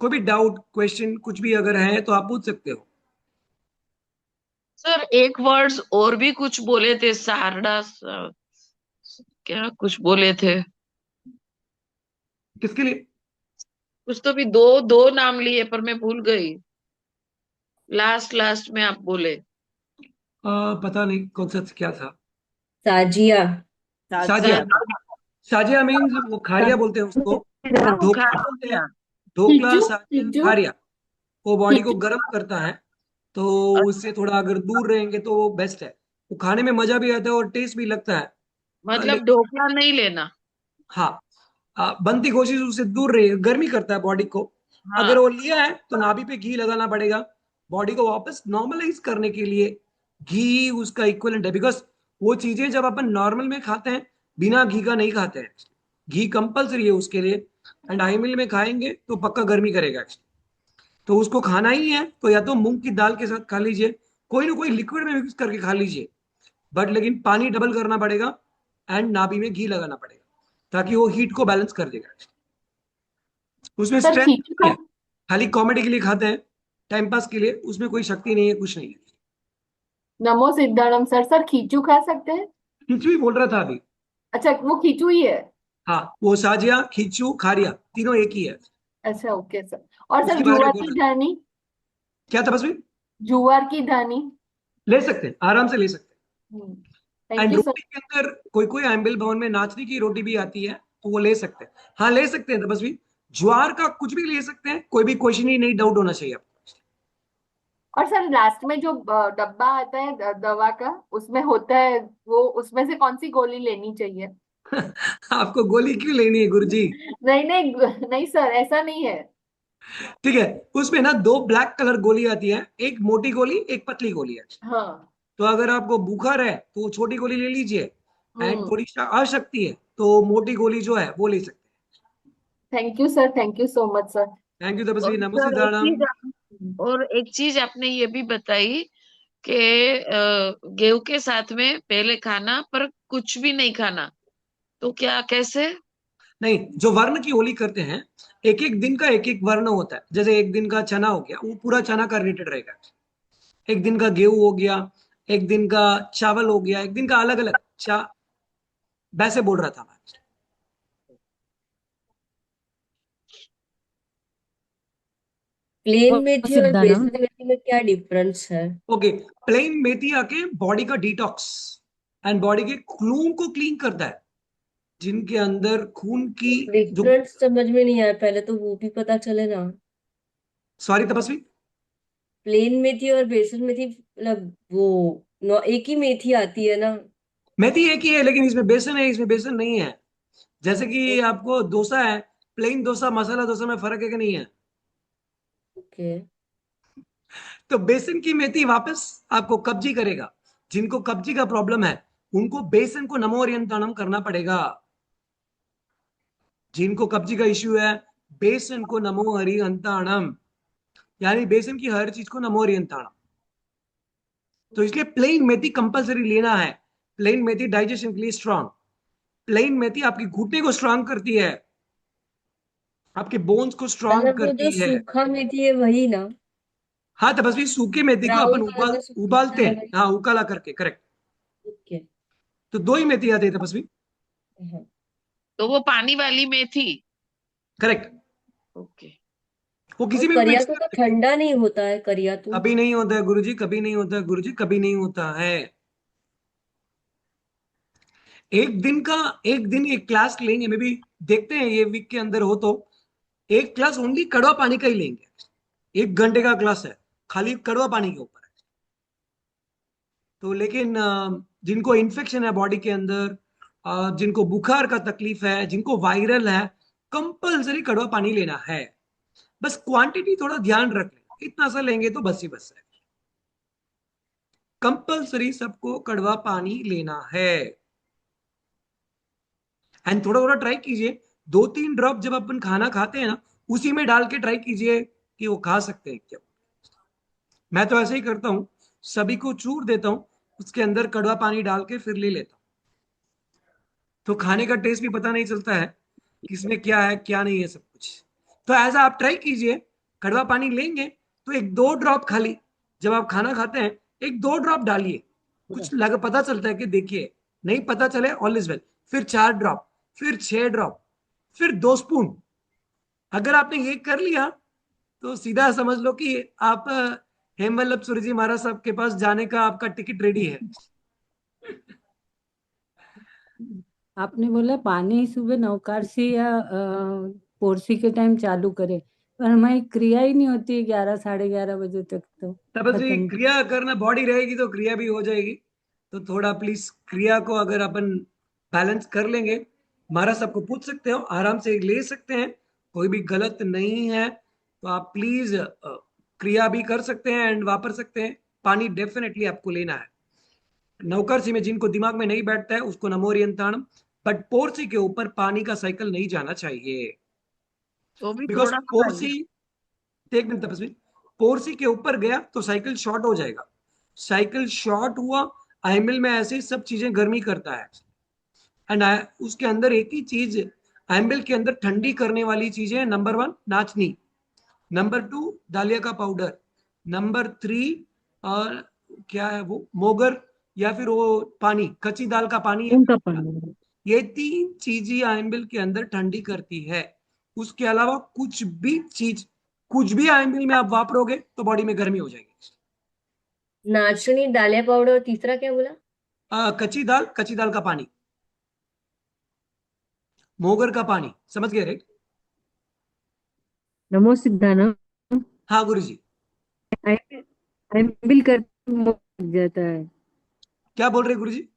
कोई भी डाउट क्वेश्चन कुछ भी अगर है तो आप पूछ सकते हो। सर एक वर्ड्स और भी कुछ बोले थे, सारडा क्या कुछ बोले थे? किसके लिए? कुछ तो भी दो दो नाम लिए पर मैं भूल गई। लास्ट लास्ट में आप बोले। पता नहीं कौन सा क्या था। साजिया। साजिया। सर साजिया मीन्स वो खारिया बोलते हैं उसको। ढोकला बोलते हैं। ढोकला, खींचू साजिया, खींचू खारिया। वो बॉडी को खींचू। गर्म करता है, तो उससे थोड़ा अगर दूर रहेंगे तो वो बेस्ट है। वो खाने में मजा भी आता है और टेस्ट भी लगता है। मतलब लेकिन ढोकला नहीं लेना। हाँ, बनती कोशिश उससे दूर रहे, गर्मी करता है बॉडी को। अगर हाँ, वो लिया है तो नाभि पे घी लगाना पड़ेगा, बॉडी को वापस नॉर्मलाइज करने के लिए। घी उसका इक्वलेंट है, बिकॉज वो चीजें जब अपन नॉर्मल में खाते हैं, बिना घी का नहीं खाते हैं। घी कंपलसरी है उसके लिए। एंड आई मिल में खाएंगे तो पक्का गर्मी करेगा। तो उसको खाना ही है तो या तो मूंग की दाल के साथ खा लीजिए, कोई ना कोई लिक्विड में मिक्स करके खा लीजिए। बट लेकिन पानी डबल करना पड़ेगा एंड नाभि में घी लगाना पड़ेगा, ताकि वो हीट को बैलेंस कर देगा। उसमें सर स्ट्रेंथ खींचू नहीं खा है, खाली कॉमेडी के लिए खाते हैं, टाइम पास के लिए। उसमें कोई शक्ति नहीं है, कुछ नहीं है। नमो सिद्धाड़म सर। सर खींचू खा सकते हैं? खिंचू ही बोल रहा था अभी। अच्छा, वो खींचू ही है। हाँ, वो साजिया, खिंचू, खारिया तीनों एक ही है। अच्छा ओके सर। और सर उसके बारे में जुआर बोल की रहा था। धानी? क्या तपस्वी? जुआर की धानी। ले सकते हैं, आराम से ले सकते हैं। Thank and you sir. रोटी के अंदर कोई कोई आइम्बिल भवन में नाचनी की रोटी भी आती है, तो वो ले सकते हैं। हाँ, ले सकते हैं तपस्वी। ज्वार का कुछ भी ले सकते हैं, कोई भी क्वेश्चन ही नहीं, डाउट होना चाहिए आपको। और सर लास्ट में जो डब्बा आता है दवा का, उसमें होता है वो, उसमें से कौन सी गोली लेनी चाहिए? आपको गोली क्यों लेनी है गुरुजी? नहीं नहीं नहीं सर, ऐसा नहीं है। ठीक है, उसमें ना 2 ब्लैक कलर गोली आती है, एक मोटी गोली, एक पतली गोली है। हाँ। तो अगर आपको बुखार है तो वो छोटी गोली ले लीजिए। एंड हम्म। थोड़ी अशक्ति है तो मोटी गोली जो है वो ले सकते thank you sir, thank you so much sir. हैं। थैंक यू तपस्वी, और नमो सर एक सिद्धाराम। चीज और एक चीज आपने ये भी बताई कि गेहूं के साथ में पहले खाना पर कुछ भी नहीं खाना, तो क्या कैसे? नहीं, जो वर्ण की होली करते हैं, एक एक दिन का एक एक वर्ण होता है। जैसे एक दिन का चना हो गया, वो पूरा चना का रिलेटेड रहेगा। एक दिन का गेहूं हो गया, एक दिन का चावल हो गया, एक दिन का अलग अलग वैसे बोल रहा था मैं। प्लेन और मेथी और सिद्धाना बेसन मेथी में क्या डिफरेंस है? ओके, प्लेन मेथी आके बॉडी का डिटॉक्स एंड बॉडी के खून को क्लीन करता है। जिनके अंदर खून की जो, डिफरेंस समझ में नहीं आया, पहले तो वो भी पता चले ना। सॉरी तपस्वी, प्लेन मेथी और बेसन मेथी मतलब वो एक ही मेथी आती है ना? मेथी एक ही है लेकिन इसमें बेसन है, इसमें बेसन नहीं है। जैसे कि आपको डोसा है, प्लेन डोसा मसाला डोसा में फर्क है कि नहीं है? ओके। तो बेसन की मेथी वापस आपको कब्जी करेगा। जिनको कब्जी का प्रॉब्लम है उनको बेसन को नमो ओरियंताणम करना पड़ेगा। जिनको कब्जी का इश्यू है, बेसन को नमो ओरियंताणम, यानी बेसन की हर चीज को नमो ओरियंताणम। तो इसलिए प्लेन मेथी कंपलसरी लेना है। प्लेन मेथी डाइजेशन के लिए स्ट्रांग। प्लेन मेथी आपकी घुटने को स्ट्रांग करती है, आपके बोन्स को स्ट्रांग मतलब वो जो करती है। सूखा मेथी है वही ना? हाँ तपस्वी, सूखे मेथी को ब्राउन अपन कलर में सूखा होता उबालते है हैं, वही? हाँ उकाला करके, करेक्ट। ओके। तो दो ही मेथी आती है तपस्वी। हाँ। तो वो पानी वाली मेथी। करेक्ट। ओके। वो और किसी में भी मिक्स करियातू कर तो सकते हैं। ठंडा नहीं होता है, करियातू? कभी नहीं होता है गुरुजी, कभी नहीं होता है गुरुजी, कभी नहीं होता है। एक दिन का, एक दिन एक क्लास लेंगे, मे भी देखते हैं ये वीक के अंदर हो तो एक क्लास ओनली कड़वा पानी का ही लेंगे। 1 घंटे का क्लास है, खाली कड़वा पानी के ऊपर है। तो लेकिन जिनको इन्फेक्शन है बॉडी के अंदर, जिनको बुखार का तकलीफ है, जिनको वायरल है, कंपलसरी कड़वा पानी लेना है। बस क्वांटिटी थोड़ा ध्यान रख लें, इतना सा लेंगे तो बस ही बस है। कंपलसरी सबको कड़वा पानी लेना है। एंड थोड़ा थोड़ा ट्राई कीजिए, 2-3 ड्रॉप जब अपन खाना खाते हैं ना, उसी में डाल के ट्राई कीजिए कि वो खा सकते हैं क्या। मैं तो ऐसे ही करता हूँ, सभी को चूर देता हूँ, उसके अंदर कड़वा पानी डाल के फिर ले लेता हूँ। तो खाने का टेस्ट भी पता नहीं चलता है किसमें क्या है क्या नहीं है सब कुछ। तो ऐसा आप ट्राई कीजिए, कड़वा पानी लेंगे तो 1-2 ड्रॉप खाली, जब आप खाना खाते हैं 1-2 ड्रॉप डालिए। कुछ लग पता चलता है कि देखिए, नहीं पता चले ऑल इज वेल। फिर 4 ड्रॉप, फिर 6 ड्रॉप, फिर 2 स्पून। अगर आपने ये कर लिया तो सीधा समझ लो कि आप हेमवल्लभ सूर्यजी महाराज साहब के पास जाने का आपका टिकट रेडी है। आपने बोला पानी सुबह नवकारसी या पोरसी के टाइम चालू करे, पर हमारी क्रिया ही नहीं होती है 11 साढ़े 11 बजे तक, तो तपस्वी, खत्म। क्रिया करना, बॉडी रहेगी तो क्रिया भी हो जाएगी। तो थोड़ा प्लीज क्रिया को अगर अपन बैलेंस कर लेंगे, महाराज सबको पूछ सकते हो, आराम से ले सकते हैं, कोई भी गलत नहीं है। तो आप प्लीज क्रिया भी कर सकते हैं एंड वापर सकते हैं। पानी डेफिनेटली आपको लेना है। नवकरसी में जिनको दिमाग में नहीं बैठता है उसको नमोरियंताणम, बट पोरसी के ऊपर पानी का साइकिल नहीं जाना चाहिए। तो भी बिकॉज थोड़ा पोरसी, एक मिनट तपस्वी, पोरसी के ऊपर गया तो साइकिल शॉर्ट हो जाएगा। साइकिल शॉर्ट हुआ, आईएमएल में ऐसे ही सब चीजें गर्मी करता है। एंड उसके अंदर एक ही चीज, आईएमएल के अंदर ठंडी करने वाली चीजें, नंबर 1 नाचनी, नंबर 2 दालिया का पाउडर, नंबर 3 और क्या है वो, मोगर, या फिर वो पानी, कच्ची दाल का पानी एक उनका कटोरा। पानी। ये 3 चीजें आईएमएल के अंदर ठंडी करती है। उसके अलावा कुछ भी चीज, कुछ भी आईएमएल में आप वापरोगे तो बॉडी में गर्मी हो जाएगी। नाचनी, दालिया पाउडर, और तीसरा क्या बोला? कच्ची दाल का पानी, मोगर का पानी, समझ गए राइट? नमो सिद्धाना। हाँ गुरु जी। आईएमबिल करते ही लग जाता है। क्या बोल रहे गुरु जी?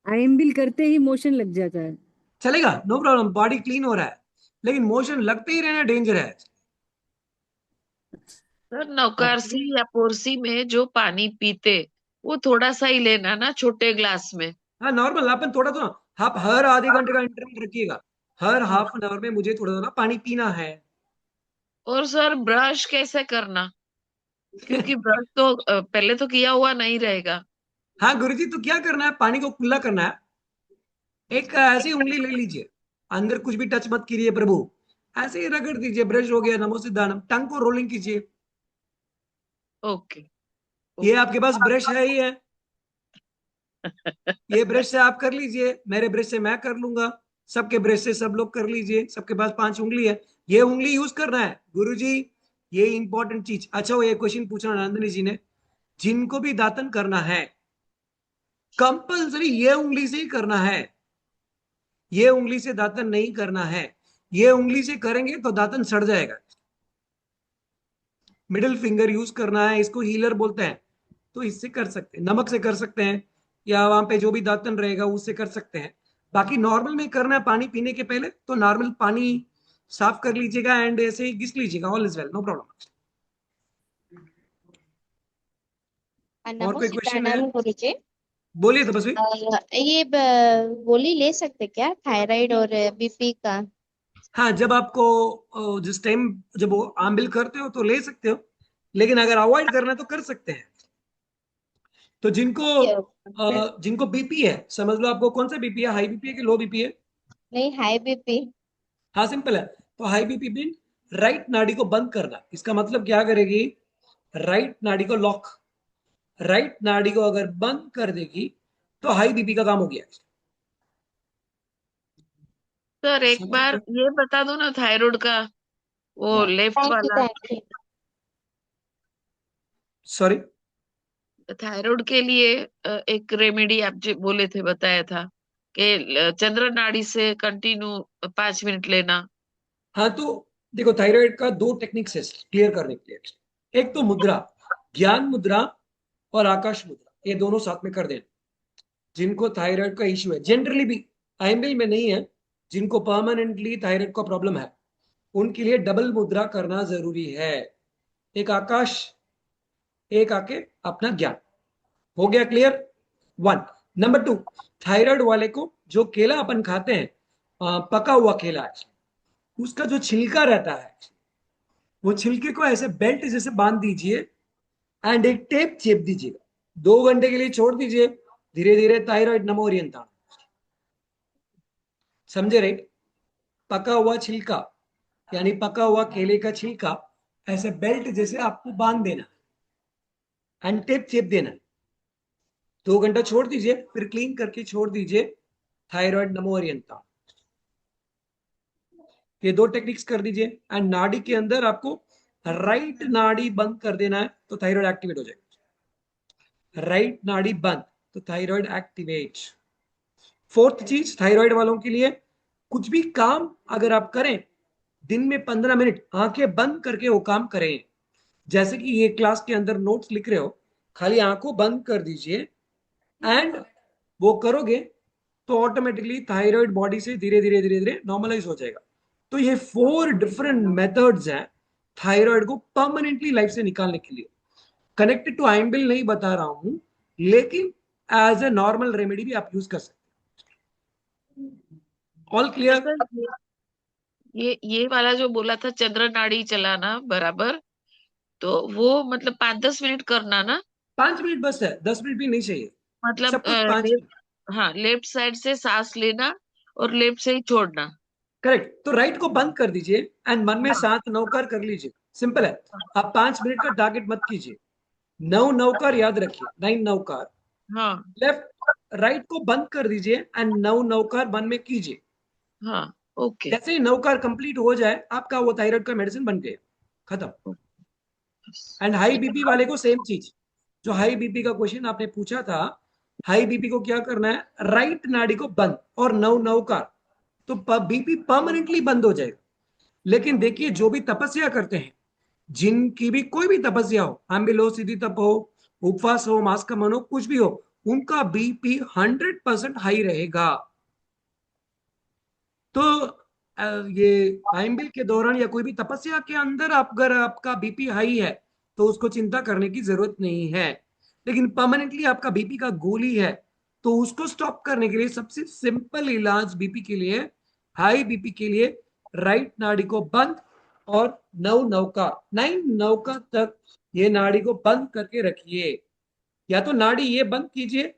आईएमबिल करते ही मोशन लग जाता है। चलेगा, नो प्रॉब्लम, बॉडी क्लीन हो रहा है, लेकिन मोशन लगते ही रहना डेंजर है। सर नवकारसी या पोरसी में जो पानी पीते, वो थोड़ा सा ही लेना ना, छोटे ग्लास में। हाँ नॉर्मल, अपन थोड़ा थोड़ा, आप हर आधे घंटे का इंटरवल रखिएगा, हर हाफ एन आवर में मुझे थोड़ा थोड़ा पानी पीना है। और सर ब्रश कैसे करना? क्योंकि ब्रश तो पहले तो किया हुआ नहीं रहेगा। हाँ गुरुजी, तो क्या करना है, पानी को कुल्ला करना है। एक ऐसी उंगली ले लीजिए, अंदर कुछ भी टच मत कीजिए प्रभु, ऐसे ही रगड़ दीजिए, ब्रश हो गया, नमो सिद्धानम, टंग को रोलिंग कीजिए। ओके ये आपके पास ब्रश है ही है, ये ब्रश से आप कर लीजिए, मेरे ब्रश से मैं कर लूंगा, सबके ब्रश से सब लोग कर लीजिए, सबके पास 5 उंगली है, ये उंगली यूज करना है गुरुजी, ये इंपॉर्टेंट चीज। अच्छा, वो ये क्वेश्चन पूछना नंदिनी जी ने, जिनको भी दातन करना है कंपलसरी ये उंगली से ही करना है, ये उंगली से दातन नहीं करना है, ये उंगली से करेंगे तो दातन सड़ जाएगा। मिडिल फिंगर यूज करना है, इसको हीलर बोलते हैं, तो इससे कर सकते हैं, नमक से कर सकते हैं, या वहां पे जो भी दातन रहेगा उससे कर सकते हैं। बाकी नॉर्मल में करना है पानी पीने के पहले, तो नॉर्मल पानी साफ कर लीजिएगा एंड ऐसे ही घिस लीजिएगा, all is well, no problem. और नमो कोई क्वेश्चन है? सिद्धानम गुरुजी। बोलिए तो बस भी। ये गोली ले सकते क्या थायराइड और बीपी का? हाँ, जब आपको जिस टाइम जब वो आंबिल करते हो तो ले सकते हो, लेकिन अगर अवॉइड करना है तो कर सकते हैं। तो जिनको बीपी है, समझ लो आपको कौन सा बीपी है, हाई बीपी है कि लो बीपी है? नहीं, हाई बीपी। हाँ, सिंपल है। तो हाई बीपी में राइट नाड़ी को बंद करना, इसका मतलब क्या करेगी, राइट नाड़ी को लॉक, राइट नाड़ी को अगर बंद कर देगी तो हाई बीपी का काम हो गया। सर एक समझ बार रहे ये बता दो ना, थायराइड का वो हो? लेफ्ट वाला, थैंक यू। सॉरी। थायराइड के लिए एक रेमेडी आप जो बोले थे, बताया था कि चंद्र नाड़ी से कंटिन्यू 5 मिनट लेना। हाँ, तो देखो थायराइड का 2 टेक्निक्स है क्लियर करने के लिए। एक तो मुद्रा, ज्ञान मुद्रा और आकाश मुद्रा, ये दोनों साथ में कर देना। जिनको थायराइड का इश्यू है, जनरली भी आईएमएल में नहीं है, जिनको परमानेंटली थायराइड का प्रॉब्लम है, उनके लिए डबल मुद्रा करना जरूरी है। एक आकाश, एक आके अपना ज्ञान। हो गया क्लियर? 1। नंबर 2, थायराइड वाले को जो केला अपन खाते हैं, पका हुआ केला है, उसका जो छिलका रहता है, वो छिलके को ऐसे बेल्ट जैसे बांध दीजिए एंड एक टेप चेप दीजिएगा, 2 घंटे के लिए छोड़ दीजिए, धीरे धीरे थायराइड नमो ओरिएंटा। समझे राइट? पका हुआ छिलका, यानी पका हुआ केले का छिलका ऐसे बेल्ट जैसे आपको बांध देना एंड टेप चेप देना, 2 घंटा छोड़ दीजिए, फिर क्लीन करके छोड़ दीजिए, थायराइड नमो ओरिएंटा। ये 2 टेक्निक्स कर दीजिए एंड नाड़ी के अंदर आपको राइट नाड़ी बंद कर देना है तो थायराइड एक्टिवेट हो जाएगा। राइट नाड़ी बंद तो थायराइड एक्टिवेट। 4th चीज थायराइड वालों के लिए, कुछ भी काम अगर आप करें दिन में 15 मिनट आंखें बंद करके वो काम करें। जैसे कि ये क्लास के अंदर नोट्स लिख रहे हो, खाली आंखों बंद कर दीजिए एंड वो करोगे तो ऑटोमेटिकली थायराइड बॉडी से धीरे धीरे धीरे धीरे नॉर्मलाइज हो जाएगा। तो ये 4 डिफरेंट मेथड्स हैं थायराइड को परमानेंटली लाइफ से निकालने के लिए। कनेक्टेड टू आइम्बिल नहीं बता रहा हूं, लेकिन एज ए नॉर्मल रेमेडी भी आप यूज कर सकते हैं। All clear? सर ये वाला जो बोला था चंद्र नाड़ी चलाना बराबर, तो वो मतलब 5-10 मिनट करना ना? 5 मिनट बस है, 10 मिनट भी नहीं चाहिए, मतलब सब कुछ 5 मिनट। हाँ, लेफ्ट साइड से सांस लेना और लेफ्ट से ही छोड़ना। करेक्ट। तो राइट को बंद कर दीजिए एंड मन में हाँ 7 नौकार कर लीजिए, सिंपल है। आप 5 मिनट का टारगेट मत कीजिए, 9 नौकार याद रखिए, 9 नौकार। हाँ लेफ्ट राइट को बंद कर दीजिए एंड 9 नौकार मन में कीजिए। हाँ। ओके। जैसे ही नौकार कंप्लीट हो जाए, आपका वो थायराइड का मेडिसिन बन गया, खत्म। एंड हाई बीपी वाले को सेम चीज, जो हाई बीपी का क्वेश्चन आपने पूछा था, हाई बीपी को क्या करना है, राइट नाड़ी को बंद और 9 नौकार, तो बीपी परमानेंटली बंद हो जाएगा। लेकिन देखिए, जो भी तपस्या करते हैं, जिनकी भी कोई भी तपस्या हो, आंबिल हो, सीधी तप हो, उपवास हो, मास का मन हो, कुछ भी हो, उनका बीपी 100% हाई रहेगा। तो ये आइम्बिल के दौरान या कोई भी तपस्या के अंदर अगर आपका बीपी हाई है तो उसको चिंता करने की जरूरत नहीं है। लेकिन परमानेंटली आपका बीपी का गोली है, तो उसको स्टॉप करने के लिए सबसे सिंपल इलाज बीपी के लिए, हाई बीपी के लिए, राइट नाड़ी को बंद और 9 नौका 9 नौका तक ये नाड़ी को बंद करके रखिए। या तो नाड़ी ये बंद कीजिए,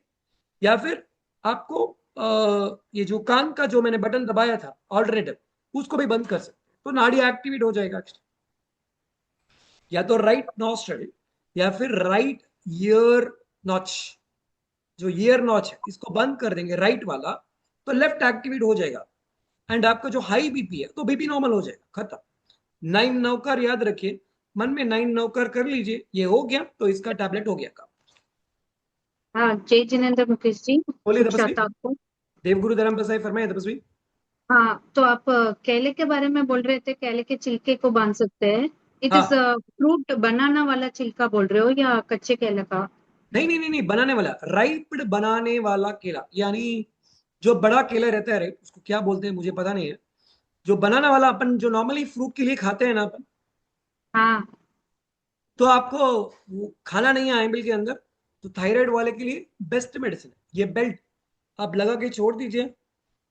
या फिर आपको ये जो कान का जो मैंने बटन दबाया था ऑल्टरनेटिव, उसको भी बंद कर सकते हैं। तो नाड़ी एक्टिवेट हो जाएगा। या तो राइट नॉस्ट्रल या फिर राइट ईयर नॉच, जो ईयर नॉच है इसको बंद कर देंगे राइट वाला, तो लेफ्ट एक्टिवेट हो जाएगा एंड आपका जो हाई बीपी है तो बीपी नॉर्मल हो जाएगा, खत्म। 9 नौकर याद रखिए, मन में 9 नौकर कर लीजिए, ये हो गया तो इसका टैबलेट हो गया काम। हाँ, जय जिनेन्द्र मुकेश जी, बोलिए शुभ तपस्वी। प्रातः आपको। देवगुरु धर्म प्रसाद फरमाए तपस्वी। हाँ, तो आप केले के बारे में बोल रहे थे, केले के छिलके को बांध सकते हैं। इट इज हाँ, फ्रूट बनाना वाला छिलका बोल रहे हो या कच्चे केले का? नहीं नहीं नहीं नहीं, बनाने वाला, राइप्ड बनाने वाला केला, यानी जो बड़ा केला रहता है, राइट, उसको क्या बोलते हैं मुझे पता नहीं है, जो बनाना वाला अपन जो नॉर्मली फ्रूट के लिए खाते हैं ना अपन, हाँ, तो आपको वो खाना नहीं है एम्बिल के अंदर, तो थायराइड वाले के लिए बेस्ट मेडिसिन है ये बेल्ट। आप लगा के छोड़ दीजिए,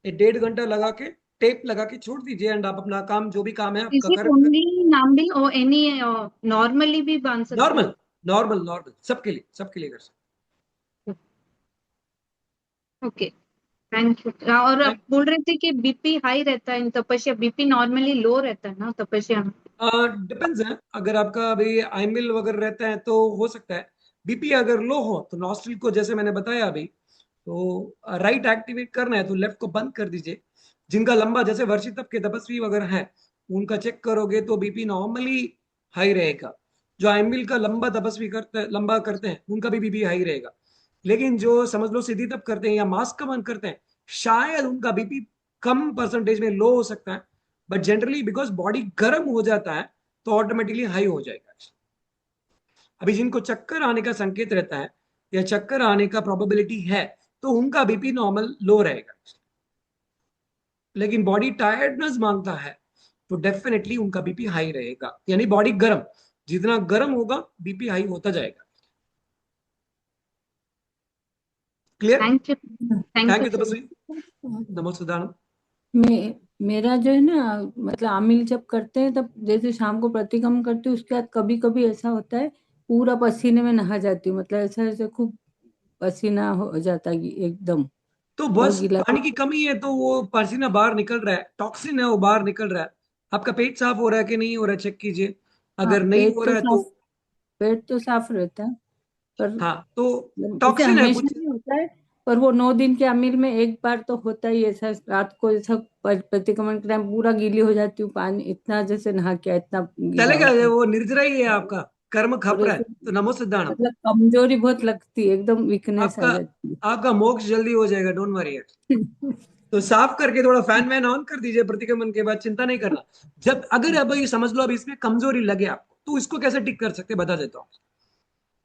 1.5 घंटा लगा के टेप लगा के छोड़ दीजिए एंड आप अपना काम जो भी काम है इज आपका इट कर। ओनली नाम्बिल और एनी नॉर्मली भी बांध सकते नॉर्मल हो? नॉर्मल नॉर्मल सबके लिए कर ओके, थैंक यू। और आप सकते। बोल रहे थे कि बीपी हाई रहता है इन तपस्या, बीपी नॉर्मली लो रहता है ना तपस्या में? डिपेंड्स है, अगर आपका अभी आईमिल वगैरह रहता है तो हो सकता है। बीपी अगर लो हो तो नॉस्ट्रिल को जैसे मैंने बताया अभी, तो राइट एक्टिवेट करना है तो लेफ्ट को बंद कर दीजिए। जिनका लंबा, जैसे वर्षित तप के तपस्वी वगैरह है, उनका चेक करोगे तो बीपी नॉर्मली हाई रहेगा। जो आईमिल का लंबा तपस्वी करते लंबा करते हैं उनका भी बीपी हाई रहेगा। लेकिन जो समझ लो सिद्धि तप करते हैं या मास्क का मन करते हैं, शायद उनका बीपी कम परसेंटेज में लो हो सकता है, बट जनरली बिकॉज बॉडी गर्म हो जाता है तो ऑटोमेटिकली हाई हो जाएगा। अभी जिनको चक्कर आने का संकेत रहता है या चक्कर आने का प्रोबेबिलिटी है तो उनका बीपी नॉर्मल लो रहेगा। लेकिन बॉडी टायर्डनेस मांगता है तो डेफिनेटली उनका बीपी हाई रहेगा, यानी बॉडी गर्म, जितना गर्म होगा बीपी हाई होता जाएगा। Clear? Thank you, thank thank you you sir. तपस्वी। नमो सुदानम। मेरा जो है ना, मतलब आमिल जब करते हैं तब जैसे शाम को प्रतिक्रमण करते हैं, उसके बाद कभी कभी ऐसा होता है पूरा पसीने में नहा जाती हूँ, मतलब ऐसा ऐसे खूब पसीना हो जाता है एकदम, तो और बस गीला। पानी की कमी है, तो वो पसीना बाहर निकल रहा है, टॉक्सिन है वो बाहर निकल रहा है। आपका पेट साफ हो रहा है कि नहीं हो रहा है चेक कीजिए, हाँ, अगर नहीं हो रहा है तो पेट तो साफ रहता है, पर हाँ, तो इसे टॉक्सिन है हमेशा कुछ। नहीं होता है। पर वो 9 दिन के अमीर में एक बार तो होता ही ऐसा, रात को ऐसा प्रतिक्रमण के टाइम पूरा गीली हो जाती हूँ, पानी इतना जैसे नहा के इतना गीला चलेगा, होता है, वो निर्जरा ही है आपका, कर्म खप और रहा है, ऐसे तो नमो सिद्धाणम। मतलब कमजोरी बहुत लगती है, एकदम वीकनेस आ आपका जाती आपका मोक्ष जल्दी हो जाएगा, डोंट वरी। है। तो साफ करके थोड़ा फैन वैन ऑन कर दीजिए प्रतिक्रमण के बाद, चिंता नहीं करना। जब अगर अब ये समझ लो अब इसमें कमजोरी लगे आपको, तो इसको कैसे ठीक कर सकते बता देता हूँ।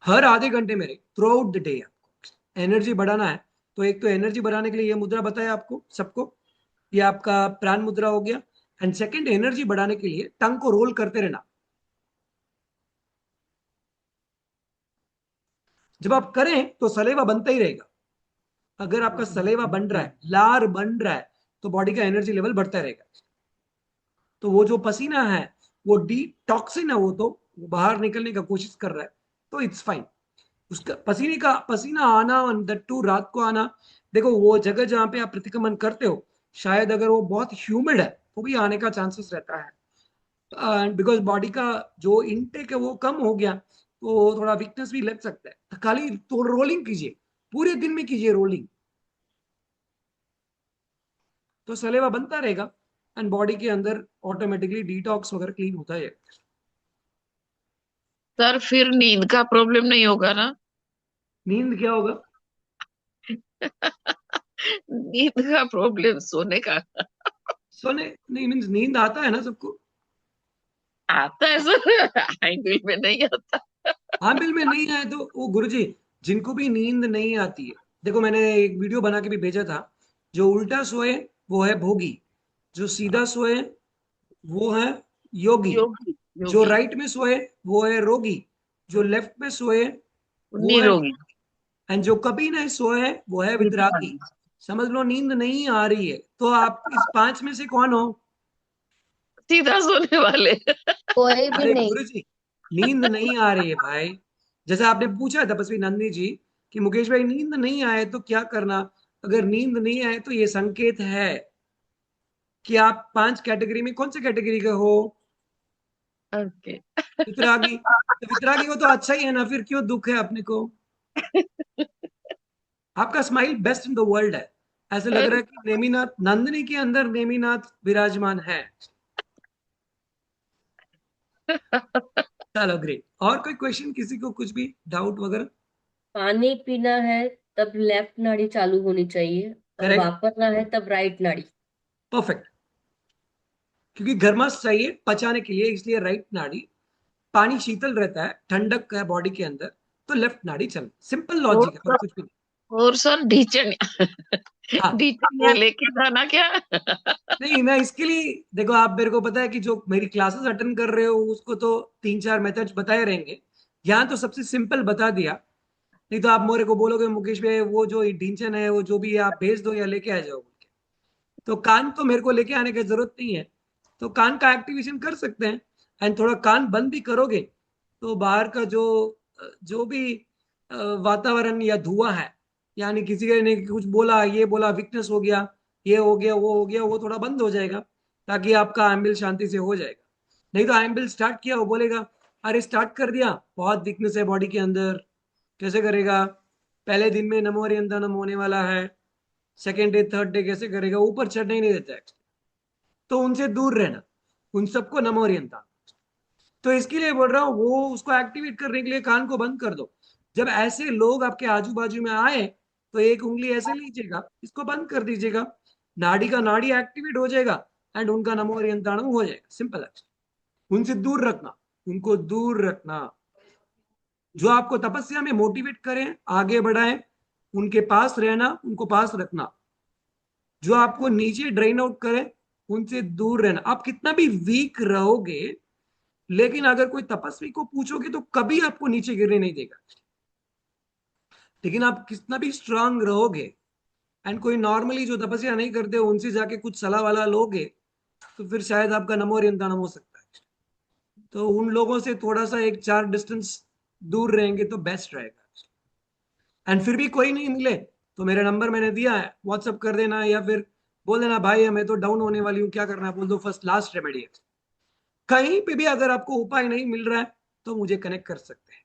हर आधे घंटे में थ्रू आउट द डे आपको एनर्जी बढ़ाना है, तो एक तो एनर्जी बढ़ाने के लिए ये मुद्रा बताया आपको सबको, ये आपका प्राण मुद्रा हो गया। एंड सेकंड, एनर्जी बढ़ाने के लिए टंग को रोल करते रहना। जब आप करें तो सलेवा बनता ही रहेगा। अगर आपका सलेवा बन रहा है, लार बन रहा है, तो बॉडी का एनर्जी लेवल बढ़ता रहेगा। तो वो जो पसीना है वो डिटॉक्सिन है, वो तो वो बाहर निकलने का कोशिश कर रहा है, तो इट्स फाइन। उसका पसीना आना, दैट टू रात को आना। देखो वो जगह जहां पे आप प्रतिक्रमण करते हो, शायद अगर वो बहुत ह्यूमिड है तो भी आने का चांसेस रहता है, बिकॉज बॉडी का जो इनटेक है वो कम हो गया, तो थोड़ा वीकनेस भी लग सकता है। तो खाली तो रोलिंग कीजिए, पूरे दिन में कीजिए रोलिंग, तो सलेवा बनता रहेगा एंड बॉडी के अंदर ऑटोमेटिकली डिटॉक्स वगैरह क्लीन होता है। सर फिर नींद का प्रॉब्लम नहीं होगा ना? नींद क्या होगा? नींद का प्रॉब्लम, सोने का। सोने नहीं, मीन्स नींद आता है ना सबको। आता है सर, आईपीएल में नहीं आता। हाँ, बिल में नहीं आए तो वो गुरुजी, जिनको भी नींद नहीं आती है, देखो मैंने एक वीडियो बना के भी भेजा था। जो उल्टा सोए वो है भोगी, जो सीधा सोए वो है योगी, योगी, जो योगी। राइट में सोए वो है रोगी, जो लेफ्ट में सोए वो है, निरोगी। एंड जो कभी नहीं सोए वो है वितरागी। समझ लो नींद नहीं आ रही है तो आप इस 5 में से कौन हो? सीधा सोने वाले। कोई भी अरे नहीं। गुरुजी, नींद नहीं आ रही है भाई। जैसे आपने पूछा तपस्वी नंदी जी कि मुकेश भाई नींद नहीं आए तो क्या करना, अगर नींद नहीं आए तो ये संकेत है कि आप 5 कैटेगरी में कौन से कैटेगरी के हो? ओके। वितरागी। तो वितरागी हो तो अच्छा ही है ना, फिर क्यों दुख है अपने को? आपका smile best in the world है। ऐसे लग रहा है कि नेमिनाथ, नंदिनी के अंदर नेमिनाथ विराजमान है। चलो ग्रेट। और कोई क्वेश्चन, किसी को कुछ भी डाउट वगैरह? पानी पीना है तब लेफ्ट नाड़ी चालू होनी चाहिए, और करेक्ट, वापरना है तब राइट नाड़ी। परफेक्ट। क्योंकि गर्माश चाहिए पचाने के लिए, इसलिए राइट नाड़ी। पानी शीतल रहता है, ठंडक है बॉडी के अंदर, तो लेफ्ट नाड़ी चल। सिंपल लॉजिक है और कुछ भी नहीं। और सर ढीचन हाँ, ढीचन ये लेके जाना क्या? नहीं मैं इसके लिए, देखो आप, मेरे को पता है कि जो मेरी क्लासेस अटेंड कर रहे हो उसको तो 3-4 मेथड्स बताए रहेंगे। यहाँ तो सबसे सिंपल बता दिया। नहीं तो आप मोरे को बोलोगे मुकेश भाई वो जो ढींचन है वो जो भी है आप भेज दो या लेके आ जाओ बोल के। तो कान तो मेरे को लेके आने की जरूरत नहीं है। तो कान का एक्टिवेशन कर सकते हैं। एंड थोड़ा कान बंद भी करोगे तो बाहर का जो जो भी वातावरण या धुआं है, यानी किसी ने कुछ बोला, ये बोला, वीकनेस हो गया, ये हो गया, वो हो गया, वो थोड़ा बंद हो जाएगा, ताकि आपका एम्बिल शांति से हो जाएगा। नहीं तो एम्बिल स्टार्ट किया वो बोलेगा अरे स्टार्ट कर दिया, बहुत वीकनेस है बॉडी के अंदर, कैसे करेगा? पहले दिन में नमो हरियंतानम होने वाला है, सेकेंड डे थर्ड डे कैसे करेगा? ऊपर चढ़ने ही नहीं देता है। तो उनसे दूर रहना, उन सबको नमो हरियंतानम। तो इसके लिए बोल रहा हूँ, वो उसको एक्टिवेट करने के लिए कान को बंद कर दो। जब ऐसे लोग आपके आजू बाजू में आए तो एक उंगली ऐसे लीजिएगा, इसको बंद कर दीजिएगा, नाड़ी का नाड़ी एक्टिवेट हो जाएगा एंड उनका नमो हरियंताणम हो जाएगा। सिंपल है। उनसे दूर रखना, उनको दूर रखना। जो आपको तपस्या में मोटिवेट करें, आगे बढ़ाएं, उनके पास रहना, उनको पास रखना। जो आपको नीचे ड्रेन आउट करें उनसे दूर रहना। आप कितना भी वीक रहोगे, लेकिन अगर कोई तपस्वी को पूछोगे तो कभी आपको नीचे गिरने नहीं देगा। लेकिन आप कितना भी स्ट्रांग रहोगे एंड कोई नॉर्मली जो तपस्या नहीं करते उनसे जाके कुछ सलाह वाला लोगे तो फिर शायद आपका नमो हरियंताणम हो सकता है। तो उन लोगों से थोड़ा सा 1-4 डिस्टेंस दूर रहेंगे तो बेस्ट रहेगा। एंड फिर भी कोई नहीं मिले तो मेरा नंबर मैंने दिया है, व्हाट्सअप कर देना या फिर बोल देना भाई मैं तो डाउन होने वाली हूँ, क्या करना है? बोल दो फर्स्ट लास्ट रेमेडी है। कहीं पे भी अगर आपको उपाय नहीं मिल रहा है तो मुझे कनेक्ट कर सकते हैं।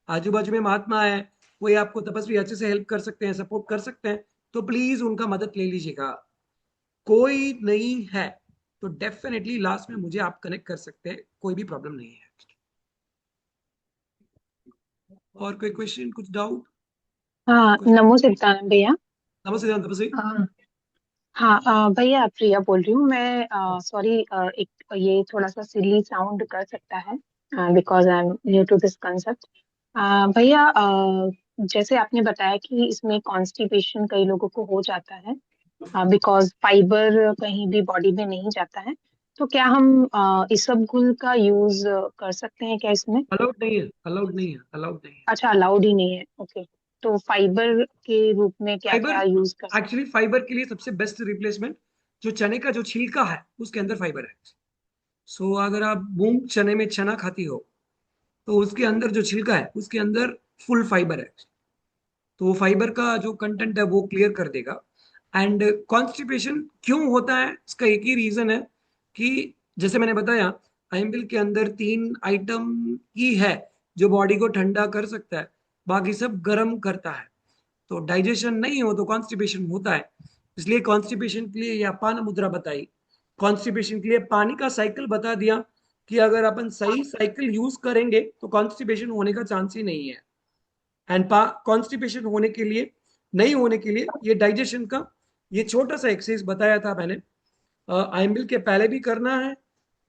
आजू बाजू में महात्मा है, कोई आपको तपस्वी अच्छे से हेल्प कर सकते हैं, सपोर्ट कर सकते हैं, तो प्लीज उनका मदद ले लीजिएगा। कोई नहीं है तो डेफिनेटली लास्ट में मुझे आप कनेक्ट कर सकते हैं, कोई भी प्रॉब्लम नहीं है। और कोई क्वेश्चन, कुछ डाउट? हाँ, नमो सिद्धानंद भैया। नमस्ते जान तपस्वी। हाँ, भैया प्रिया बोल रही हूँ मैं। सॉरी, एक ये थोड़ा सा सिली साउंड कर सकता है because I am new to this concept. भैया, जैसे आपने बताया कि इसमें कॉन्स्टिपेशन कई लोगों को हो जाता है बिकॉज फाइबर कहीं भी बॉडी में नहीं जाता है। तो क्या हम इसबगुल का यूज कर सकते हैं क्या इसमें? अलाउड नहीं है, अलाउड नहीं है, अलाउड नहीं है। अच्छा, अलाउड ही नहीं है। ओके, तो फाइबर के रूप में क्या फाइबर, क्या यूज कर सकते एक्चुअली फाइबर के लिए सबसे बेस्ट रिप्लेसमेंट जो चने का जो छिलका है उसके अंदर फाइबर है। सो अगर आप मूंग चने में चना खाती हो तो उसके अंदर जो छिलका है उसके अंदर फुल फाइबर है। तो वो फाइबर का जो कंटेंट है वो क्लियर कर देगा। एंड कॉन्स्टिपेशन क्यों होता है, इसका एक ही रीजन है कि जैसे मैंने बताया आइम्बिल के अंदर 3 आइटम ही है जो बॉडी को ठंडा कर सकता है, बाकी सब गर्म करता है। तो डाइजेशन नहीं हो तो कॉन्स्टिपेशन होता है। इसलिए कॉन्स्टिपेशन के लिए ये अपान मुद्रा बताई, कॉन्स्टिपेशन के लिए पानी का साइकिल बता दिया कि अगर अपन सही साइकिल यूज करेंगे तो कॉन्स्टिपेशन होने का चांस ही नहीं है। एंड कॉन्स्टिपेशन होने के लिए, नहीं होने के लिए, ये डाइजेशन का ये छोटा सा एक्सरसाइज बताया था मैंने। आइम्बिल के पहले भी करना है,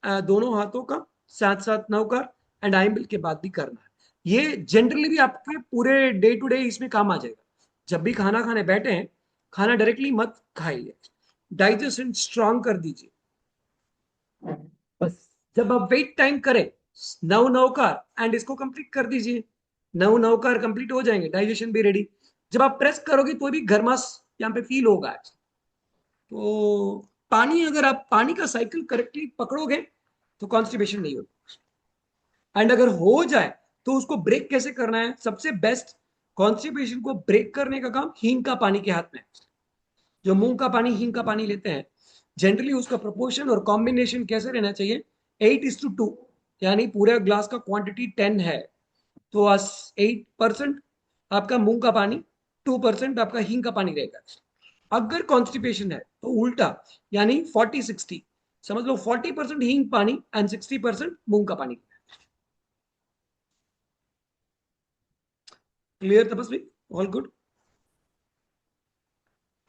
दोनों हाथों का साथ साथ नौकर, एंड आइम्बिल के बाद भी करना है। ये जनरली भी आपके पूरे डे टू डे इसमें काम आ जाएगा। जब भी खाना खाने बैठे हैं, खाना डायरेक्टली मत खाइए, डाइजेशन स्ट्रांग कर दीजिए। बस जब आप वेट टाइम करें 9 नौकार एंड इसको कंप्लीट कर दीजिए, 9 नौकार कंप्लीट हो जाएंगे, डाइजेशन भी रेडी। जब आप प्रेस करोगे तो भी गर्मास यहाँ पे फील होगा। तो पानी, अगर आप पानी का साइकिल करेक्टली पकड़ोगे तो कॉन्स्टिपेशन नहीं होता। एंड अगर हो जाए तो उसको ब्रेक कैसे करना है, सबसे बेस्ट कॉन्स्टिपेशन को ब्रेक करने का काम हींग का पानी के हाथ में है। जो मूंग का पानी, हींग का पानी लेते हैं जनरली उसका प्रोपोर्शन और कॉम्बिनेशन कैसे रहना चाहिए, 8:2, यानी पूरे ग्लास का क्वांटिटी 10 है तो 8% आपका मूंग का पानी, 2% आपका हींग का पानी रहेगा। अगर कॉन्स्टिपेशन है तो उल्टा, यानी 40-60, समझ लो 40% हींग पानी एंड 60% मूंग का पानी। क्लियर तपस्वी? All good?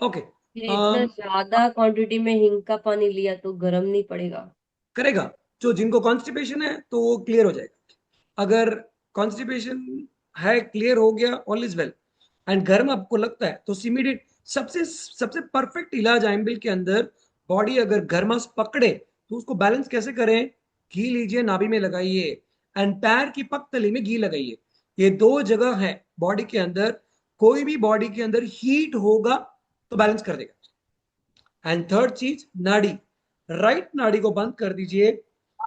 ओके। ये इतना ज्यादा क्वांटिटी में हींग का पानी लिया तो गर्म नहीं पड़ेगा? करेगा, जो जिनको कॉन्स्टिपेशन है तो वो क्लियर हो जाएगा। अगर कॉन्स्टिपेशन है, क्लियर हो गया, ऑल इज वेल। एंड गर्म आपको लगता है तो इमीडिएट, सबसे सबसे परफेक्ट इलाज आइम्बिल के अंदर, बॉडी अगर गर्मास पकड़े तो उसको बैलेंस कैसे करें, घी लीजिए, नाभि में लगाइए, एंड पैर की पगतली में घी लगाइए। ये दो जगह है बॉडी के अंदर, कोई भी बॉडी के अंदर हीट होगा तो बैलेंस कर देगा। एंड थर्ड चीज, नाड़ी, राइट नाड़ी को बंद कर दीजिए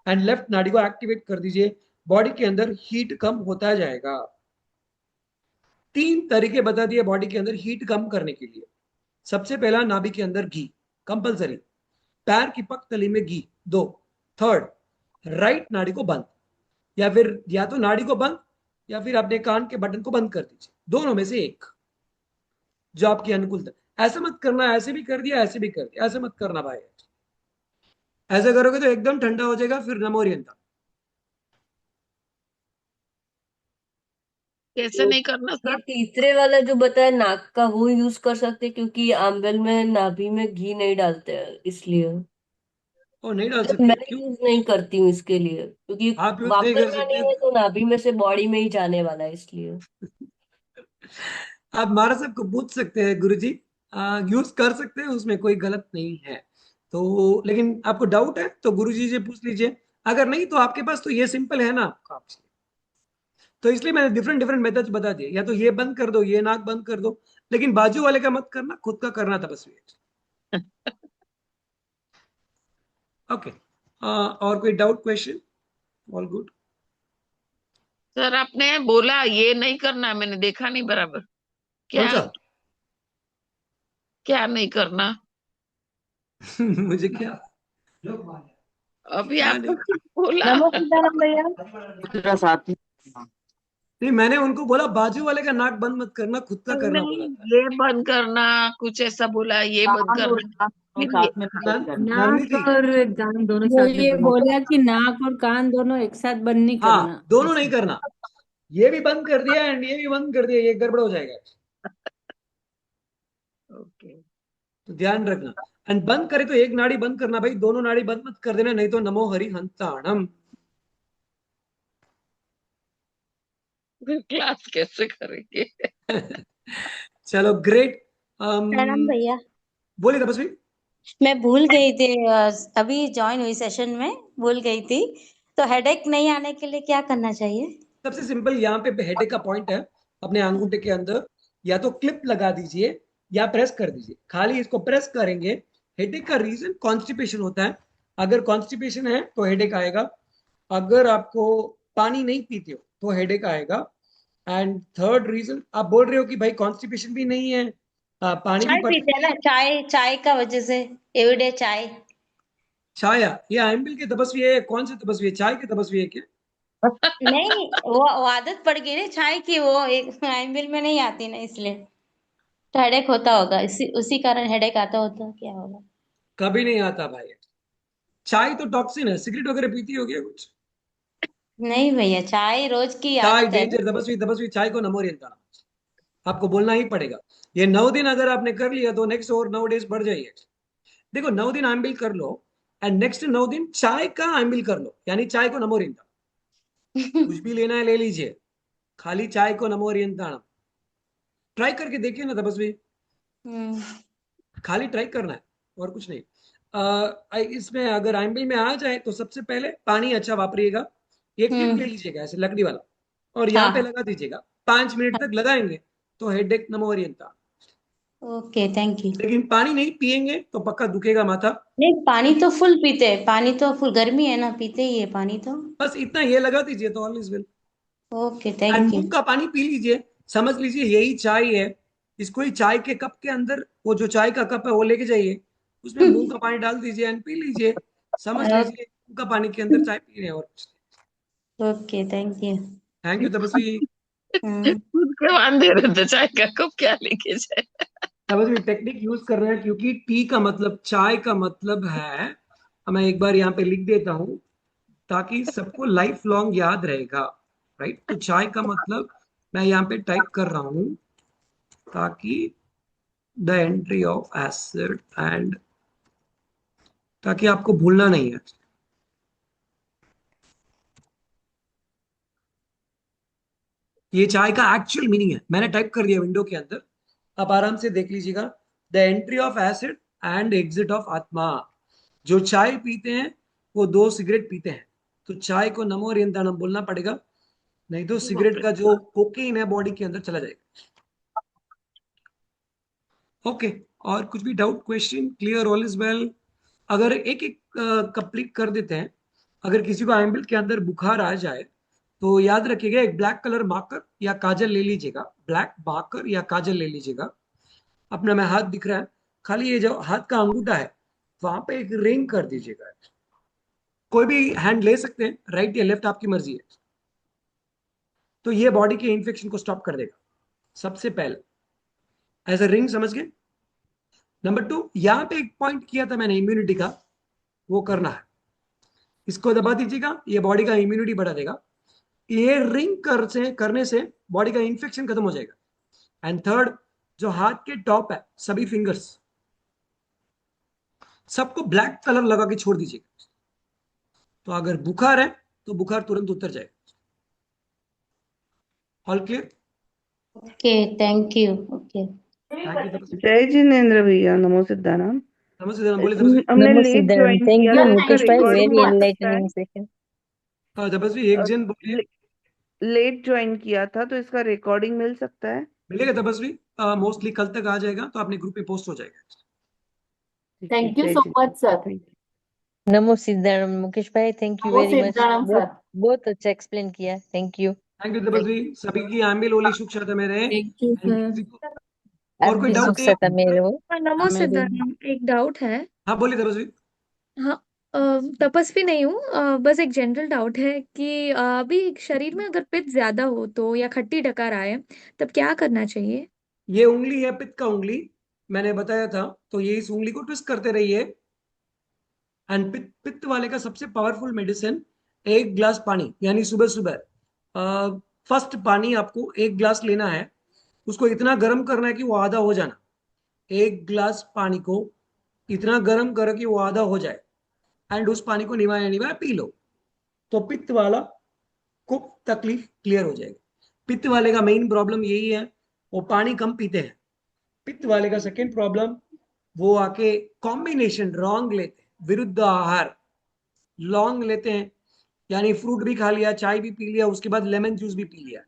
एंड लेफ्ट नाड़ी को एक्टिवेट कर दीजिए, बॉडी के अंदर हीट कम होता जाएगा। 3 तरीके बता दिए बॉडी के अंदर हीट कम करने के लिए। सबसे पहला, नाभि के अंदर घी कंपलसरी, पैर की पगतली में घी। 2, थर्ड, राइट नाड़ी को बंद, या फिर या तो नाड़ी को बंद या फिर अपने कान के बटन को बंद कर दीजिए, दोनों में से एक जो आपकी अनुकूलता। ऐसे मत करना, ऐसे भी कर दिया, ऐसे भी कर दिया, ऐसे मत करना भाई। ऐसे करोगे तो एकदम ठंडा हो जाएगा, फिर नमोरियंता। कैसे नहीं करना ये सर? तीसरे वाला जो बताया नाक का, वो यूज कर सकते क्योंकि आंवल में नाभि में घी नहीं डालते हैं इसलिए। और नहीं डाल मतलब सकते मैं क्यों? यूज नहीं करती हूँ इसके लिए क्योंकि आप यूज नहीं वापस कर जाने सकते? है तो नाभि में से बॉडी में ही जाने वाला है इसलिए। आप महाराज साहब को पूछ सकते हैं, गुरुजी यूज कर सकते हैं, उसमें कोई गलत नहीं है। तो लेकिन आपको डाउट है तो गुरुजी से पूछ लीजिए, अगर नहीं तो आपके पास तो ये सिंपल है ना आपका। तो इसलिए मैंने डिफरेंट डिफरेंट मेथड्स बता दिए, या तो ये बंद कर दो, ये नाक बंद कर दो, लेकिन बाजू वाले का मत करना, खुद का करना तपस्वी। ओके, और कोई doubt, question? All good? Sir आपने बोला ये नहीं करना, मैंने देखा नहीं बराबर। कौन क्या? सा? क्या नहीं करना? मुझे क्या अभी क्या आपने नहीं? कुछ बोला। नमो सीताराम भैया। नहीं, मैंने उनको बोला बाजू वाले का नाक बंद मत करना, खुद का करना नहीं, बोला था। ये बंद करना, कुछ ऐसा बोला, ये बंद करना। फिर ये नानी नाक थी। और कान दोनों वो साथ में ये बंद बोला कि नाक और कान दोनों एक साथ बंद नहीं हाँ, करना। दोनों नहीं करना, ये भी बंद कर दिया एंड ये भी बंद कर दिया, ये गड़बड़ हो जाएगा। ओके। तो ध्यान रखना। एंड बंद करे तो एक नाड़ी बंद करना भाई, दोनों नाड़ी बंद मत कर देना, नहीं तो नमो हरि हंताणम। फिर क्लास कैसे करेंगे? चलो ग्रेट। प्रणाम भैया। बोलिए तपस्वी। मैं भूल गई थी, अभी ज्वाइन हुई सेशन में, भूल गई थी। तो हेडेक नहीं आने के लिए क्या करना चाहिए? सबसे सिंपल, यहाँ पे हेडेक का पॉइंट है, अपने अंगूठे के अंदर या तो क्लिप लगा दीजिए या प्रेस कर दीजिए। खाली इसको प्रेस करेंगे। हेडेक का रीजन कॉन्स्टिपेशन होता है। अगर कॉन्स्टिपेशन है तो हेडेक आएगा, अगर आपको पानी नहीं पीते हो तो हेडेक आएगा। एंड थर्ड रीजन, आप बोल रहे हो कि भाई कॉन्स्टिपेशन भी नहीं है, पानी भी चाय पीते हैं ना, चाय चाय का वजह से, एवरीडे चाय। छाया, ये आइम्बिल के तपस्वी है? कौन से तपस्वी है, चाय के तपस्वी है क्या? नहीं, वो आदत पड़ गई ना चाय की, वो एक आइमिल में नहीं आती ना, इसलिए तो हेडेक होता होगा, इसी उसी कारण हेडेक आता होता, क्या होगा। कभी नहीं आता भाई, चाय तो टॉक्सिन है। सिगरेट वगैरह पीती हो क्या कुछ? नहीं भैया, चाय रोज की चाय आदत है ना। डेंजर, तपस्वी तपस्वी, चाय को नमोरियंता आपको बोलना ही पड़ेगा। ये 9 दिन अगर आपने कर लिया तो नेक्स्ट और 9 डेज बढ़ जाइए। देखो 9 दिन आम्बिल कर लो एंड नेक्स्ट 9 दिन चाय का आम्बिल कर लो, यानी चाय को नमोरियंता। कुछ भी लेना है ले लीजिए, खाली चाय को नमोरियंता। ट्राई करके देखिए ना तपस्वी, हम्म। खाली ट्राई करना है और कुछ नहीं। इसमें अगर आइम्बिल में आ जाए तो सबसे पहले पानी अच्छा वापरिएगा। एक क्लिप ले लीजिएगा ऐसे लकड़ी वाला और यहाँ पे हाँ। लगा दीजिएगा, 5 मिनट तक लगाएंगे तो हेडेक नमोरियंता। Okay, thank you. लेकिन पानी नहीं पिएंगे तो पक्का दुखेगा माथा। नहीं, पानी तो फुल पीते हैं, पानी तो फुल, गर्मी है ना, पीते ही है पानी तो। बस इतना ये लगा दीजिए तो all is well. Okay, and thank you. मूंग का पानी पी लीजिए, समझ लीजिए यही चाय है। इसको ही चाय के कप के अंदर, वो जो चाय का कप है वो लेके जाइए, उसमें मुंह का पानी डाल दीजिए एंड पी लीजिए, समझ लीजिए मुंह का पानी के अंदर चाय पी रहे हैं और कुछ नहीं। Okay, thank you. Thank you तपस्वी। खुद के बांधे रहते चाय का कप क्या लेके जाए। तपस्वी टेक्निक यूज कर रहे हैं क्योंकि टी का मतलब चाय का मतलब है, मैं एक बार यहाँ पे लिख देता हूँ ताकि सबको लाइफ लॉन्ग याद रहेगा, राइट। तो चाय का मतलब मैं यहाँ पे टाइप कर रहा हूँ ताकि the entry of acid and, ताकि आपको भूलना नहीं है। ये चाय का एक्चुअल मीनिंग है, मैंने टाइप कर दिया विंडो के अंदर, आप आराम से देख लीजिएगा। The entry of acid and exit of आत्मा। जो चाय पीते हैं वो 2 सिगरेट पीते हैं, तो चाय को नमो रियंताणम बोलना पड़ेगा, नहीं तो सिगरेट का जो कोकेन है बॉडी के अंदर चला जाएगा। ओके, और कुछ भी doubt, question clear, all is well. अगर एक एक कंप्लीट कर देते हैं, अगर किसी को आइम्बिल के अंदर बुखार आ जाए तो याद रखिएगा एक ब्लैक कलर मार्कर या काजल ले लीजिएगा, ब्लैक मार्कर या काजल ले लीजिएगा। अपना में हाथ दिख रहा है, खाली ये जो हाथ का अंगूठा है वहां पे एक रिंग कर दीजिएगा। कोई भी हैंड ले सकते हैं, राइट या लेफ्ट आपकी मर्जी है। तो ये बॉडी के इन्फेक्शन को स्टॉप कर देगा सबसे पहले, एज अ रिंग, समझ गए। नंबर 2, यहाँ पे एक पॉइंट किया था मैंने इम्यूनिटी का, वो करना है, इसको दबा दीजिएगा, ये बॉडी का इम्यूनिटी बढ़ा देगा। ये रिंग करने से बॉडी का इन्फेक्शन खत्म हो जाएगा। एंड थर्ड, जो हाथ के टॉप है सभी फिंगर्स सबको ब्लैक कलर लगा के छोड़ दीजिएगा, तो अगर बुखार है तो बुखार तुरंत उतर जाएगा। All clear? Okay, thank you. Okay, thank you तपस्वी। जय जिनेन्द्र भैया, नमो सिद्धाराम। नमस्ते, बोले तपस्वी। हमने नमो लेट सिद्धाराम। ज्वाइन थैंक किया यू तो इसका मुकेश भाई, रिकॉर्डिंग वेरी मिल सकता है? Enlightening session. तपस्वी एक जन बोलिए। लेट ज्वाइन किया था तो इसका रिकॉर्डिंग मिल सकता है? मिलेगा तपस्वी, मोस्टली कल तक आ जाएगा, तो अपने ग्रुप पे पोस्ट हो जाएगा। ठीक है, थैंक यू जय so much Jinendra, sir. Thank नमो सिद्धाराम मुकेश भाई, thank you NaMo very much. Siddharam बहुत सर। बहुत अच्छा एक्सप्लेन किया, थैंक यू। थैंक यू तपस्वी, सभी की आमिल ओली शुभ शब्द मेरे। Thank you And sir. किसी को आप और कोई भी सुख डाउट है? सता मेरे हो। नमो मेरे सिद्धाराम, एक डाउट है। हाँ बोलिए तपस्वी। हाँ, तपस्वी नहीं हूँ, बस एक जनरल डाउट है कि अभी शरीर में अगर पित्त ज्यादा हो तो या खट्टी डकार आए तब क्या करना चाहिए? ये उंगली है पित्त का उंगली, मैंने बताया था, तो ये इस उंगली को ट्विस्ट करते रहिए। एंड पित्त पित्त वाले का सबसे पावरफुल मेडिसिन, 1 गिलास पानी, यानी सुबह सुबह फर्स्ट पानी आपको 1 गिलास लेना है, उसको इतना गर्म करना है कि वो आधा हो जाना। 1 गिलास पानी को इतना गर्म करो कि वो आधा हो जाए, एंड उस पानी को निवाया निवाया पी लो, तो पित्त वाला को तकलीफ क्लियर हो जाएगी। पित्त वाले का मेन प्रॉब्लम यही है, वो पानी कम पीते हैं। पित्त वाले का सेकेंड प्रॉब्लम, वो आके कॉम्बिनेशन रॉन्ग लेते हैं, विरुद्ध आहार लॉन्ग लेते हैं, यानी फ्रूट भी खा लिया, चाय भी पी लिया, उसके बाद लेमन जूस भी पी लिया,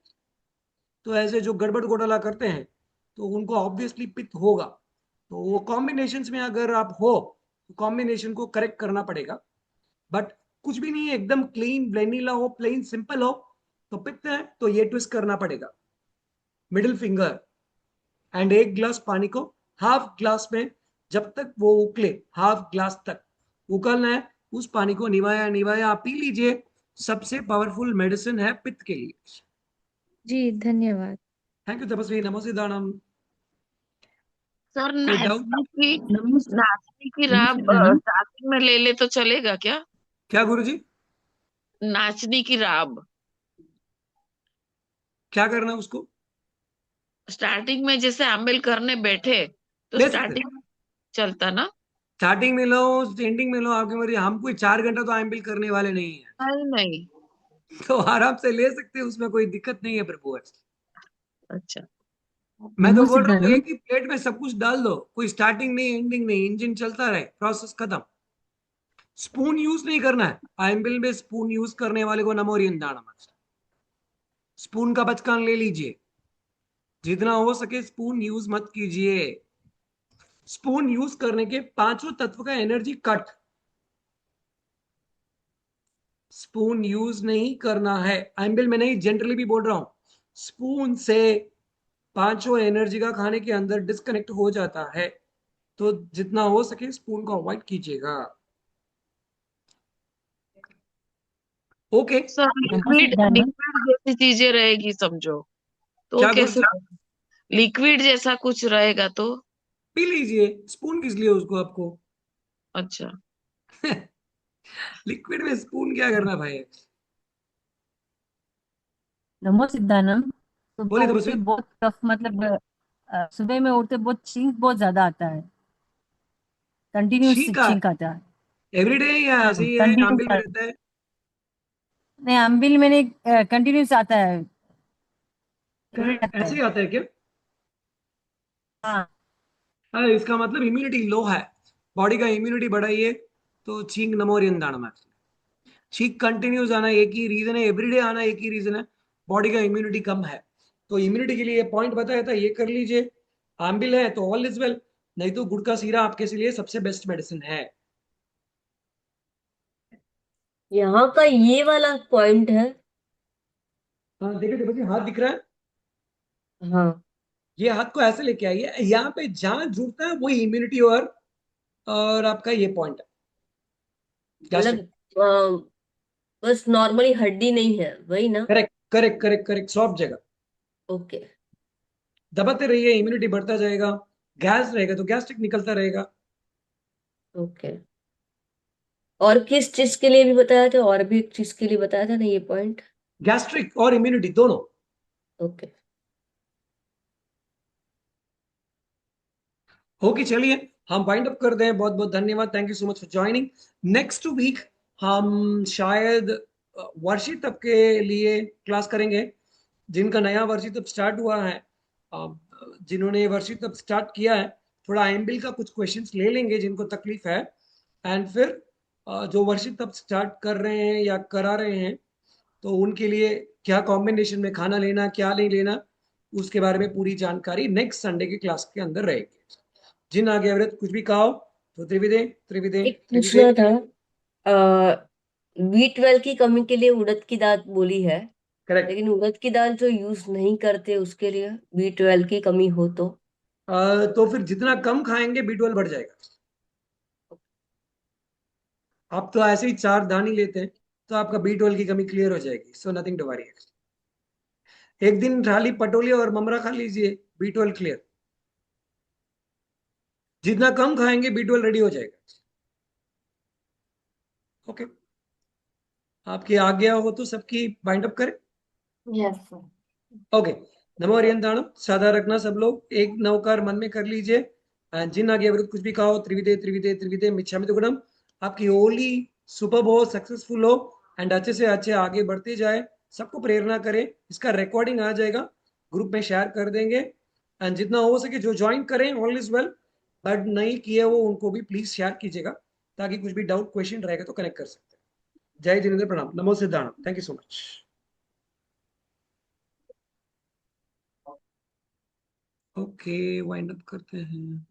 तो ऐसे जो गड़बड़ घोटाला करते हैं तो उनको ऑब्वियसली पित्त होगा। तो वो कॉम्बिनेशंस में अगर आप हो तो कॉम्बिनेशन को करेक्ट करना पड़ेगा। बट कुछ भी नहीं है, एकदम क्लीन वेनिला हो, प्लेन सिंपल हो, तो पित्त है तो ये ट्विस्ट करना पड़ेगा, मिडिल फिंगर, एंड 1 गिलास पानी को हाफ ग्लास में, जब तक वो उकले हाफ ग्लास तक उकलना है, उस पानी को निवाया निवाया आप पी लीजिए। सबसे पावरफुल मेडिसिन है पित्त के लिए। जी, धन्यवाद। थैंक यू तपस्वी, नमो सिद्धाराम। सर कोई डाउट? नाचने की राब सिद्धाराम। स्टार्टिंग में ले ले तो चलेगा क्या? क्या गुरुजी? नाचने की राब क्या करना उसको? स्टार्टिंग में जैसे आमिल करने बैठे तो ले सकते, स्टार्टिंग में चलता ना? स्टार्टिंग में लो एंडिंग में लो, आपकी मर्जी, हम कोई 4 घंटा तो आइम्बिल करने वाले नहीं है, नहीं नहीं। तो आराम से ले सकते हैं, उसमें कोई दिक्कत नहीं है प्रभु। अच्छा, मैं तो नमो बोल रहा हूँ सिद्धाराम। एक ही प्लेट में सब कुछ डाल दो, कोई स्टार्टिंग नहीं एंडिंग नहीं, इंजन चलता रहे, प्रोसेस खत्म। स्पून यूज नहीं करना है आइम्बिल में, स्पून यूज करने वाले को नमो रियंदाणम। स्पून का बचकान ले लीजिए, जितना हो सके स्पून यूज मत कीजिए। स्पून यूज करने के 5 तत्व का एनर्जी कट, स्पून यूज नहीं करना है आइम्बिल में, नहीं जनरली भी बोल रहा हूं, स्पून से 5 एनर्जी का खाने के अंदर डिस्कनेक्ट हो जाता है, तो जितना हो सके स्पून को अवॉइड कीजिएगा। ओके सर नमो लिक्विड सिद्धांत। लिक्विड जैसी चीजें रहेगी समझो, तो क्या बोल कैसे? लिक्विड जैसा कुछ रहेगा तो? पी लीजिए, स्पून किस लिए उसको आपको? अच्छा, लिक्विड में स्पून क्या करना भाई? नमो सिद्धानम। सुबह बोलिए उठते तपस्वी। बहुत टफ, मतलब सुबह में उठते बहुत छींक बहुत ज्यादा आता है, कंटिन्यूस छींक आ छींक आता है। एवरीडे या ऐसे ही है, कंटिन्यूस। आंबिल में रहता है? नहीं, अम्बिल में नहीं, कंटिन्यूस आता है, एवरी आता ऐसे है। ही आता है क्या? हाँ। अरे इसका मतलब इम्यूनिटी लो है, बॉडी का इम्यूनिटी बढ़ाइए तो छींक नमोरियन दाना। छींक कंटिन्यूस आना एक ही रीजन है, एवरीडे आना एक ही रीजन है, बॉडी का इम्यूनिटी कम है। तो इम्यूनिटी के लिए ये पॉइंट बताया था, ये कर लीजिए। आम्बिल है तो ऑल इज वेल, नहीं तो गुड़ का सीरा आपके लिए सबसे बेस्ट मेडिसिन है। यहाँ का ये वाला पॉइंट है। हाँ देखिए देखिए, हाथ दिख रहा है? हाँ, ये हाथ को ऐसे लेके आइए, यहाँ पे जहां जुड़ता है वही इम्यूनिटी और आपका ये पॉइंट है, मतलब गैस्ट्रिक। बस नॉर्मली हड्डी नहीं है, वही ना? Correct correct correct correct, soft जगह। ओके। दबाते रहिए, इम्यूनिटी बढ़ता जाएगा। गैस रहेगा तो गैस्ट्रिक निकलता रहेगा। ओके। और किस चीज के लिए भी बताया था? और भी एक चीज के लिए बताया था ना ये पॉइंट? गैस्ट्रिक और इम्यूनिटी दोनों। ओके। ओके चलिए, हम वाइंड अप कर दें। बहुत बहुत धन्यवाद, thank you so much for joining. Next week हम शायद वर्षित तब के लिए क्लास करेंगे, जिनका नया वर्षित तब स्टार्ट हुआ है। अ, जिन्होंने वर्षित तब स्टार्ट किया है, थोड़ा एमबिल का कुछ क्वेश्चंस ले लेंगे जिनको तकलीफ है, एंड फिर जो वर्षित तब स्टार्ट कर रहे हैं या करा रहे हैं, तो उनके लिए क्या कॉम्बिनेशन में खाना लेना, क्या नहीं लेना, उसके बारे में पूरी जानकारी नेक्स्ट संडे की क्लास के अंदर रहेगी। जिन आगे अवरत कुछ भी कहो तो त्रिविदे त्रिविदे एक त्रिविदे। पूछना था, B12 की कमी के लिए उड़द की दाल बोली है, करेक्ट। लेकिन उड़द की दाल जो यूज नहीं करते उसके लिए B12 की कमी हो तो? तो फिर जितना कम खाएंगे B12 बढ़ जाएगा। आप तो ऐसे ही 4 दानी लेते हैं, तो आपका B12 की कमी क्लियर हो जाएगी, सो नथिंग टू वरी। एक दिन थाली पटोले और ममरा खा लीजिए, B12 क्लियर। जितना कम खाएंगे B12 रेडी हो जाएगा। ओके, आपकी आज्ञा हो तो सबकी बाइंड अप करें। Yes sir. ओके, नमो हरियंताणम। सादा रखना सब लोग, एक नवकार मन में कर लीजिए। जिन आगे अवरुद्ध कुछ भी कहो, त्रिविदे त्रिविदे त्रिविदे मिच्छामि दुक्कडम। आपकी होली सुपर हो, सक्सेसफुल हो, एंड अच्छे से अच्छे आगे बढ़ते जाए। सबको प्रेरणा करें, इसका रिकॉर्डिंग आ जाएगा, ग्रुप में शेयर कर देंगे, एंड जितना हो सके जो ज्वाइन करें ऑल इज वेल, बट नहीं किए वो उनको भी प्लीज शेयर कीजिएगा, ताकि कुछ भी डाउट क्वेश्चन रहेगा तो कनेक्ट कर सकते हैं। जय जिनेन्द्र, प्रणाम, नमो सिद्धांत, thank you so much. Okay, wind up करते हैं।